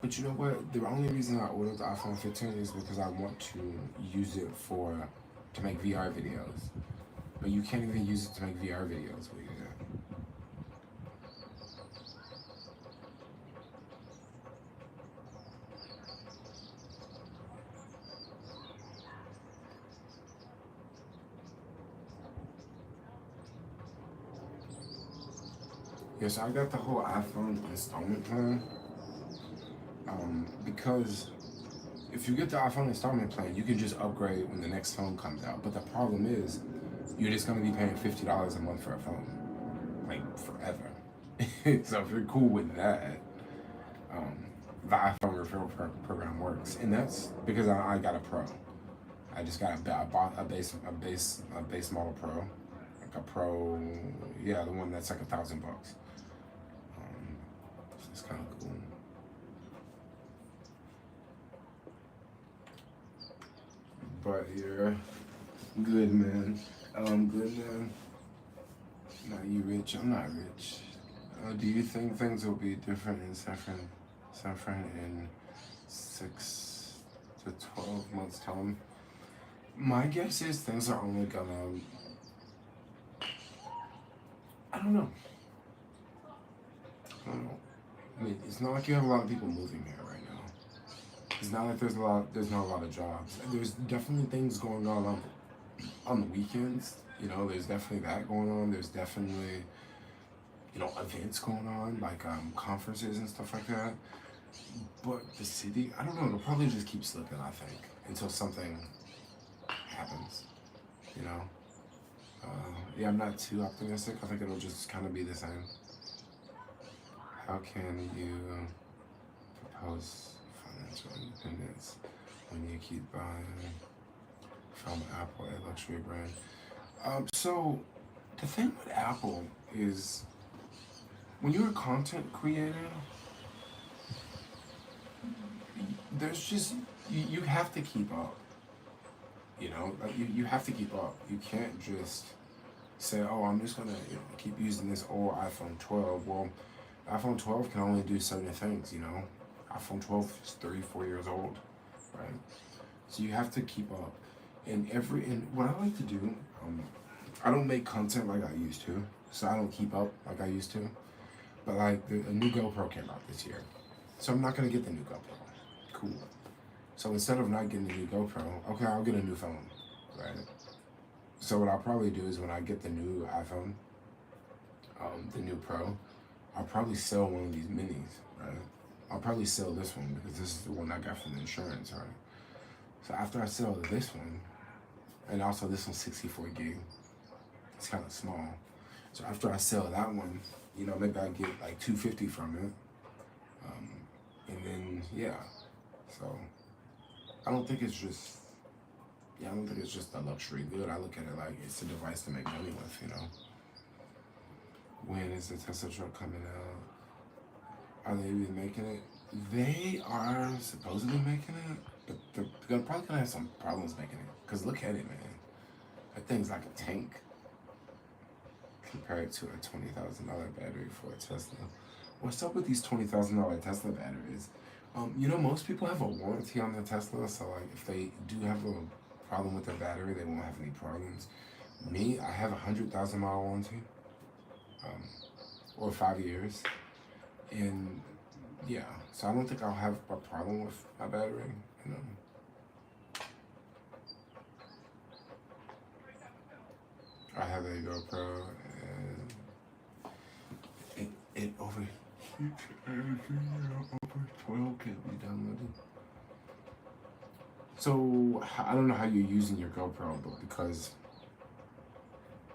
But you know what? The only reason I ordered the iPhone 15 is because I want to use it to make VR videos. But you can't even use it to make VR videos with it. Yes, I got the whole iPhone installment plan. Because if you get the iPhone installment plan, you can just upgrade when the next phone comes out. But the problem is, you're just gonna be paying $50 a month for a phone, like forever. So if you're cool with that, the iPhone referral program works, and that's because I got a Pro. I bought a base model Pro, like a Pro, the one that's like $1,000. So it's kind of cool. But yeah, good man. Good man. Not you rich. I'm not rich. Do you think things will be different in San Fran in 6 to 12 months time? My guess is things are only gonna. I don't know. I don't know. I mean, it's not like you have a lot of people moving here right now. It's not like there's not a lot of jobs. There's definitely things going on the weekends. You know, there's definitely that going on. There's definitely, you know, events going on, like conferences and stuff like that. But the city, I don't know, it'll probably just keep slipping, I think, until something happens, you know? Yeah, I'm not too optimistic. I think it'll just kind of be the same. How can you propose financial independence when you keep buying from Apple, a luxury brand? So the thing with Apple is when you're a content creator, there's just you have to keep up. You know, like you have to keep up. You can't just say, oh, I'm just gonna keep using this old iPhone 12. Well, iPhone 12 can only do certain things. You know, iPhone 12 is 3, 4 years old, right? So you have to keep up. And what I like to do, I don't make content like I used to, so I don't keep up like I used to. But like a new GoPro came out this year, so I'm not gonna get the new GoPro. Cool. So instead of not getting the new GoPro, okay, I'll get a new phone, right? So what I'll probably do is when I get the new iPhone, the new Pro, I'll probably sell one of these minis, right? I'll probably sell this one because this is the one I got from the insurance, right? So after I sell this one, and also this one's 64 gig, it's kind of small. So after I sell that one, you know, maybe I get like 250 from it, and then yeah. So I don't think it's just a luxury good. I look at it like it's a device to make money with, you know. When is the Tesla truck coming out? Are they even making it? They are supposedly making it, but they're probably gonna have some problems making it. Cause look at it, man. That thing's like a tank compared to a $20,000 battery for a Tesla. What's up with these $20,000 Tesla batteries? You know, most people have a warranty on their Tesla, so like if they do have a problem with their battery, they won't have any problems. Me, I have a 100,000 mile warranty, or 5 years, and yeah, so I don't think I'll have a problem with my battery. You know, I have a GoPro, and it overheats over 12 can be downloaded. So I don't know how you're using your GoPro, but because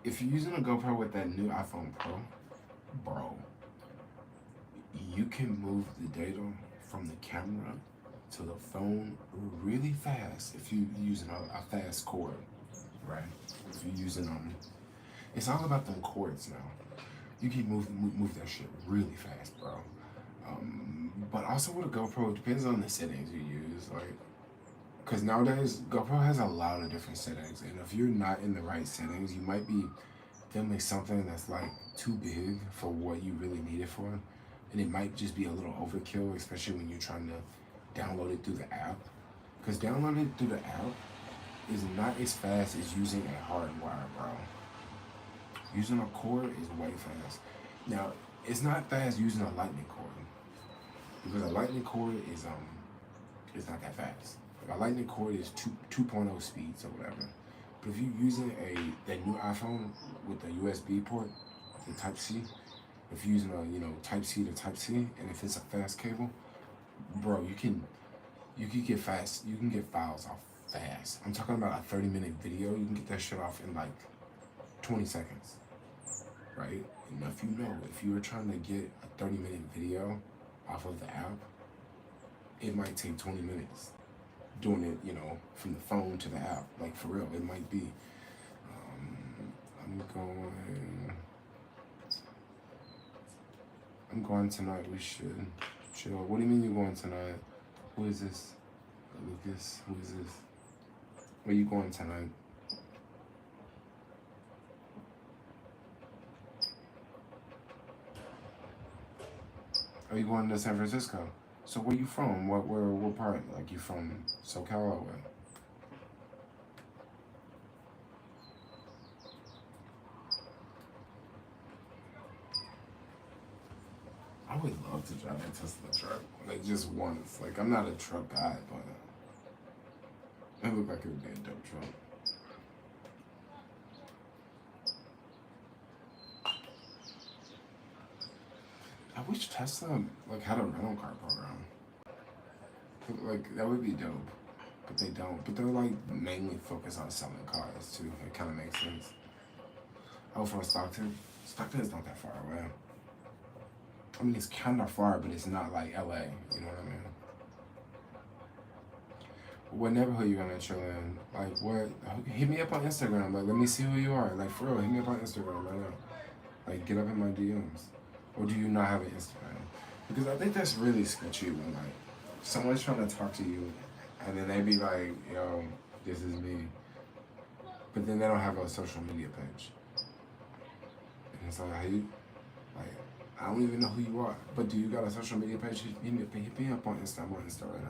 if you're using a GoPro with that new iPhone Pro, bro, you can move the data from the camera to the phone really fast if you're using a fast cord, right? If you're using it's all about them cords now. You can move that shit really fast, bro. But also with a GoPro, it depends on the settings you use, like. Because nowadays, GoPro has a lot of different settings, and if you're not in the right settings, you might be filming something that's like too big for what you really need it for, and it might just be a little overkill, especially when you're trying to download it through the app. Because downloading it through the app is not as fast as using a hard wire, bro. Using a cord is way fast. Now, it's not fast using a lightning cord, because a lightning cord is not that fast. Like a lightning cord is 2.0 speeds or whatever. But if you're using that new iPhone with the USB port, the Type C, if you're using a Type C to Type C, and if it's a fast cable, bro, you can get fast. You can get files off fast. I'm talking about a 30-minute video. You can get that shit off in like 20 seconds, right? And if you were trying to get a 30-minute video off of the app, it might take 20 minutes. Doing it, from the phone to the app, like for real, it might be. I'm going tonight. We should chill. What do you mean you're going tonight? Who is this? Lucas. Who is this? Where you going tonight? Are you going to San Francisco? So where you from? What part? Like you from SoCal or what? I would love to drive a Tesla truck, like just once. Like I'm not a truck guy, but it looked like it would be a dope truck. I wish Tesla like had a rental car program. Like that would be dope, but they don't. But they're like mainly focused on selling cars too. It kind of makes sense. Oh, from Stockton. Stockton is not that far away. I mean, it's kind of far, but it's not like LA. You know what I mean? What neighborhood you gonna chill in? Like what? Hit me up on Instagram. Like let me see who you are. Like for real, hit me up on Instagram right now. Like get up in my DMs. Or do you not have an Instagram? Because I think that's really sketchy when like someone's trying to talk to you, and then they be like, "Yo, this is me," but then they don't have a social media page. And it's like, how you? Like, I don't even know who you are. But do you got a social media page? Hit me up on Insta. I'm on Insta right now.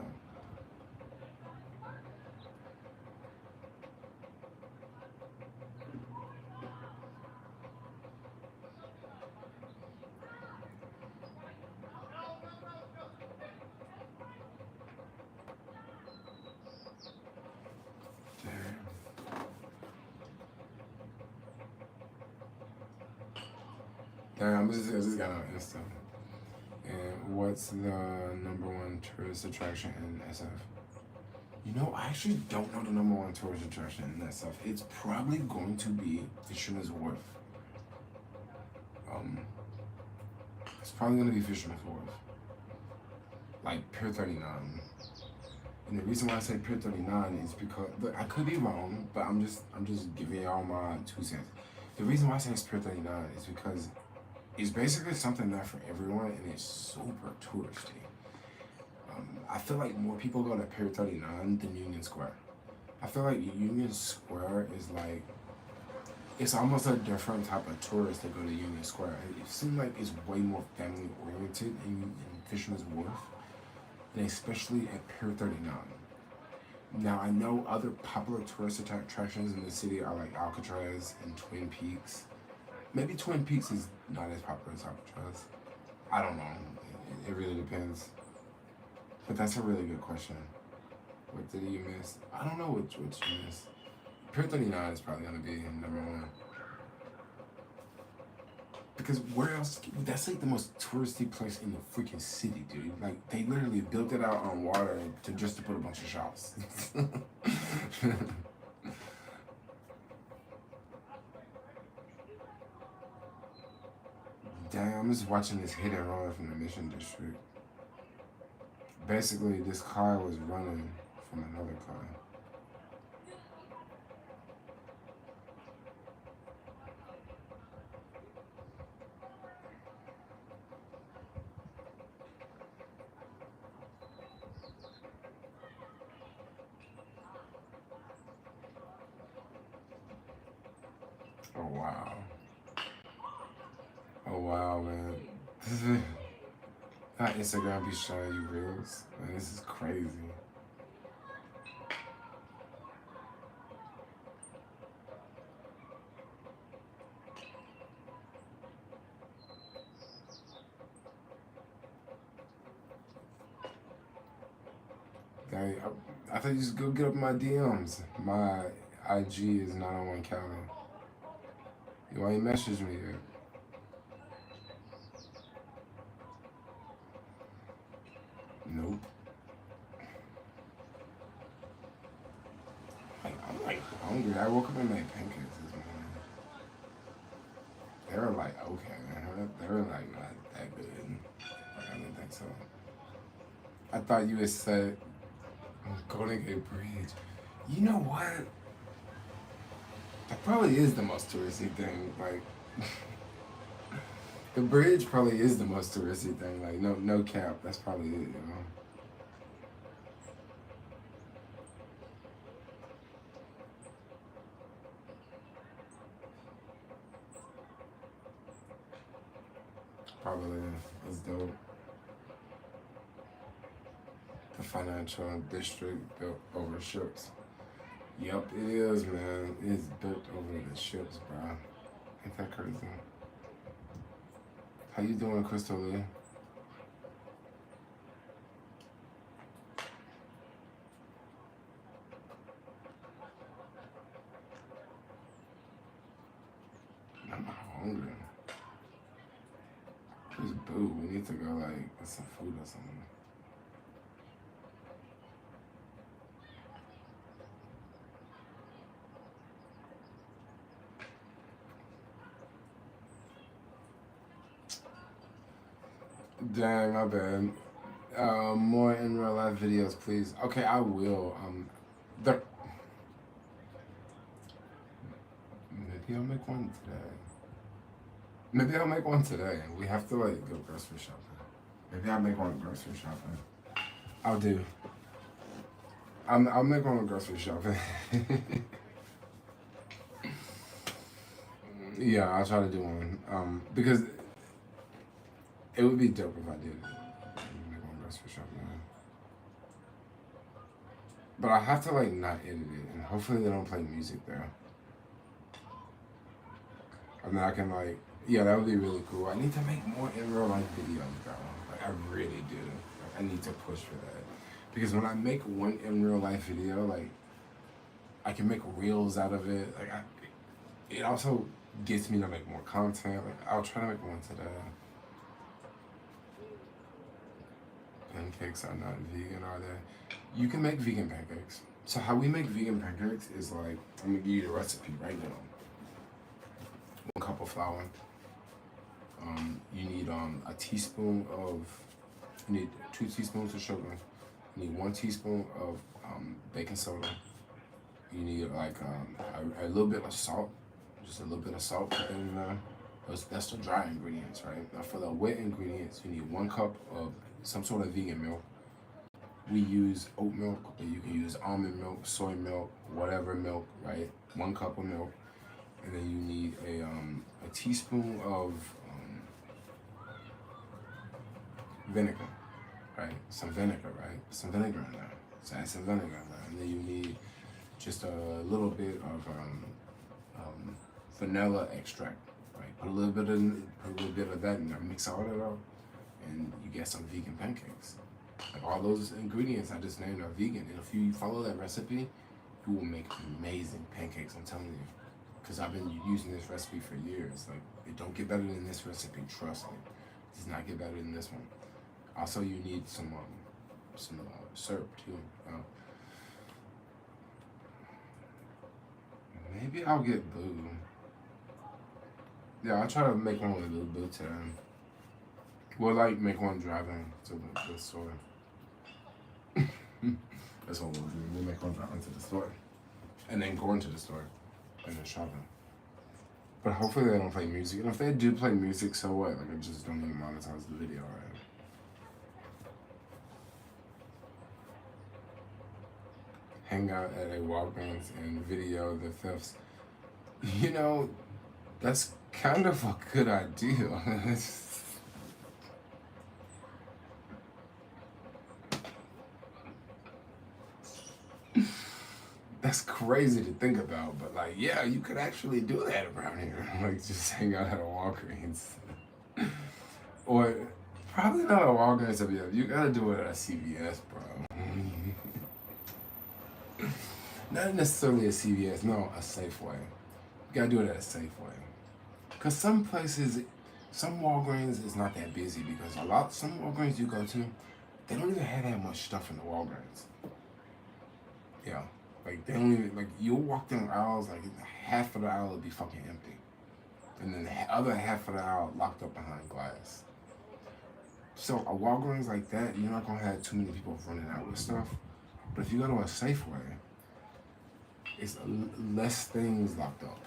Damn, I just got on Insta. And what's the #1 tourist attraction in SF? You know, I actually don't know the #1 tourist attraction in SF. It's probably going to be Fisherman's Wharf. Um, it's probably going to be Fisherman's Wharf. Like Pier 39. And the reason why I say Pier 39 is because look, I could be wrong, but I'm just giving y'all my 2 cents. The reason why I say it's Pier 39 is because it's basically something there for everyone, and it's super touristy. I feel like more people go to Pier 39 than Union Square. I feel like Union Square is like, it's almost a different type of tourist that go to Union Square. It seems like it's way more family oriented in Fisherman's Wharf, and especially at Pier 39. Now, I know other popular tourist attractions in the city are like Alcatraz and Twin Peaks. Maybe Twin Peaks is not as popular as Alcatraz. I don't know. It really depends. But that's a really good question. What did you miss? I don't know which you missed. Pier 39 is probably going to be #1. Because where else? That's like the most touristy place in the freaking city, dude. Like, they literally built it out on water just to put a bunch of shops. Damn, I'm just watching this hit and run from the Mission District. Basically, this car was running from another car. Oh, wow. Oh, wow, man. Not Instagram be showing you reels. Man, this is crazy. I thought you just go get up my DMs. My IG is not on one calendar. Why you message me yet? Nope. I'm like hungry. I woke up and made pancakes this morning. They were like okay, man. They were like not that good. Like I didn't think so. I thought you had said Golden Gate Bridge. You know what? That probably is the most touristy thing. Like the bridge probably is the most touristy thing. Like no cap. That's probably it. You know. Probably. It's dope. financial district built over ships. Yep, it is, man. It's built over the ships, bro. Ain't that crazy? How you doing, Crystal Lee? I'm hungry. Where's Boo? We need to go, like, get some food or something. Dang, my bad. More in real life videos, please. Okay, I will. There. Maybe I'll make one today. Maybe I'll make one today. We have to like go grocery shopping. Maybe I'll make one grocery shopping. I'll do. I'll make one grocery shopping. Yeah, I'll try to do one. Because it would be dope if I did. Make one grocery shopping. But I have to like not edit it, and hopefully they don't play music there. And then I can like, yeah, that would be really cool. I need to make more in real life videos, though. Like I really do. Like, I need to push for that because when I make one in real life video, like I can make reels out of it. Like it also gets me to make more content. Like I'll try to make one today. Pancakes are not vegan, are they? You can make vegan pancakes. So how we make vegan pancakes is like, I'm gonna give you the recipe right now. 1 cup of flour. You need a teaspoon of, you need 2 teaspoons of sugar. You need 1 teaspoon of baking soda. You need like a little bit of salt, just a little bit of salt in there. That's the dry ingredients, right? Now for the wet ingredients, you need 1 cup of some sort of vegan milk. We use oat milk, but you can use almond milk, soy milk, whatever milk, right? 1 cup of milk. And then you need a teaspoon of vinegar, right? Some vinegar, right? Some vinegar in there. So add some vinegar in there. And then you need just a little bit of vanilla extract, right? Put a little bit of that in there. Mix all that up, and you get some vegan pancakes. Like all those ingredients I just named are vegan. And if you follow that recipe, you will make amazing pancakes. I'm telling you. Because I've been using this recipe for years. Like, it don't get better than this recipe, trust me. It does not get better than this one. Also, you need some syrup too. Maybe I'll get Boo. Yeah, I'll try to make one with Little Boo today. We'll like make one driving to the store. That's what we'll do. We'll make one driving to the store. And then go into the store. And then shopping. But hopefully they don't play music. And if they do play music, so what? Like I just don't even monetize the video, right? Hang out at a Walgreens and video the thefts. You know, that's kind of a good idea. That's crazy to think about, but like, yeah, you could actually do that around here. Like, just hang out at a Walgreens. Or probably not a Walgreens, you gotta do it at a CVS, bro. Not necessarily a CVS, no, a Safeway. You gotta do it at a Safeway. Cause some places, some Walgreens is not that busy because some Walgreens you go to, they don't even have that much stuff in the Walgreens. Yeah. Like, they don't even, like, you'll walk down aisles, like, half of the aisle will be fucking empty. And then the other half of the aisle locked up behind glass. So, a Walgreens like that, you're not gonna have too many people running out with stuff. But if you go to a Safeway, it's less things locked up,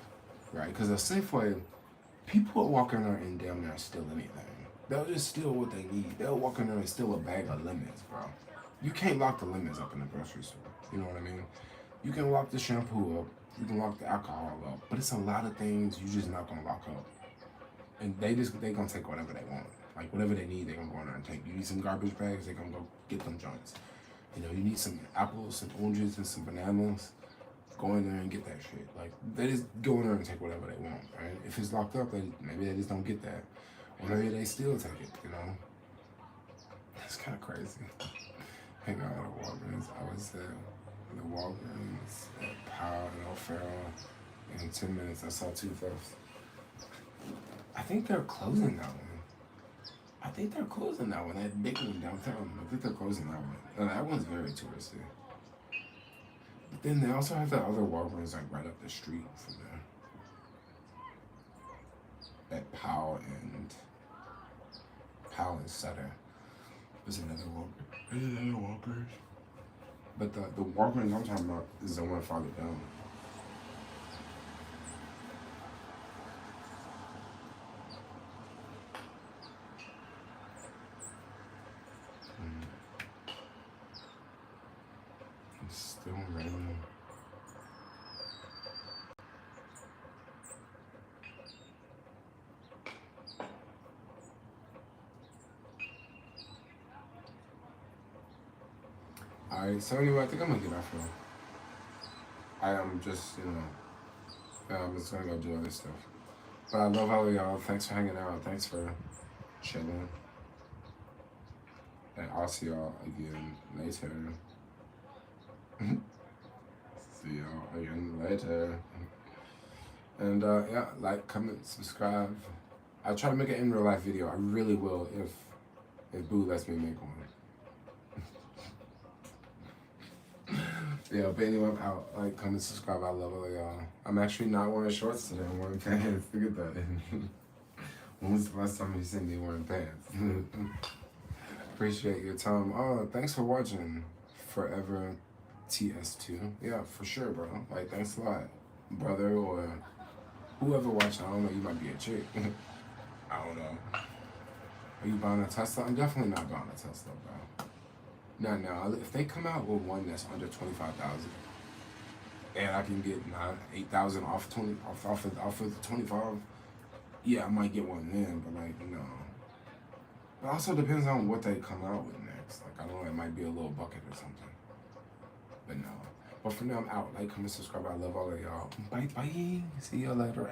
right? Because a Safeway, people walk in there and damn near steal anything. They'll just steal what they need. They'll walk in there and steal a bag of lemons, bro. You can't lock the lemons up in the grocery store. You know what I mean? You can lock the shampoo up, you can lock the alcohol up, but it's a lot of things you just not gonna lock up. And they gonna take whatever they want. Like whatever they need, they gonna go in there and take. You need some garbage bags, they gonna go get them joints. You know, you need some apples, some oranges, and some bananas. Go in there and get that shit. Like, they just go in there and take whatever they want, right? If it's locked up, maybe they just don't get that. Or maybe they still take it, you know? That's kind of crazy. Hang out at Walgreens. I was at the Walgreens at Powell and O'Farrell. In 10 minutes, I saw 2 thefts. I think they're closing that one. That big one downtown. I think they're closing that one. And that one's very touristy. But then they also have that other Walgreens like right up the street from there. At Powell and Sutter. There's another Walgreens. But the Walgreens I'm talking about is the one farther down. It's still raining. Alright, so anyway, I think I'm gonna get off here. I am just, I'm just gonna go do other stuff. But I love all of y'all. Thanks for hanging out. Thanks for chilling. And I'll see y'all again later. See y'all again later. And yeah, like, comment, subscribe. I'll try to make an in real life video. I really will if Boo lets me make one. Yeah, but anyway, I'm out. Like, comment, subscribe. I love all of y'all. I'm actually not wearing shorts today. I'm wearing pants. Look at that. When was the last time you seen me wearing pants? Appreciate your time. Oh, thanks for watching. Forever TS2. Yeah, for sure, bro. Like, thanks a lot, brother, or whoever watching. I don't know. You might be a chick. I don't know. Are you buying a Tesla? I'm definitely not buying a Tesla, bro. Not now. If they come out with one that's under 25,000, and I can get 8,000 off of the 25, yeah, I might get one then. But like, no. But also depends on what they come out with next. Like, I don't know, it might be a little bucket or something. But no. But for now, I'm out. Like, comment, subscribe. I love all of y'all. Bye bye. See y'all later.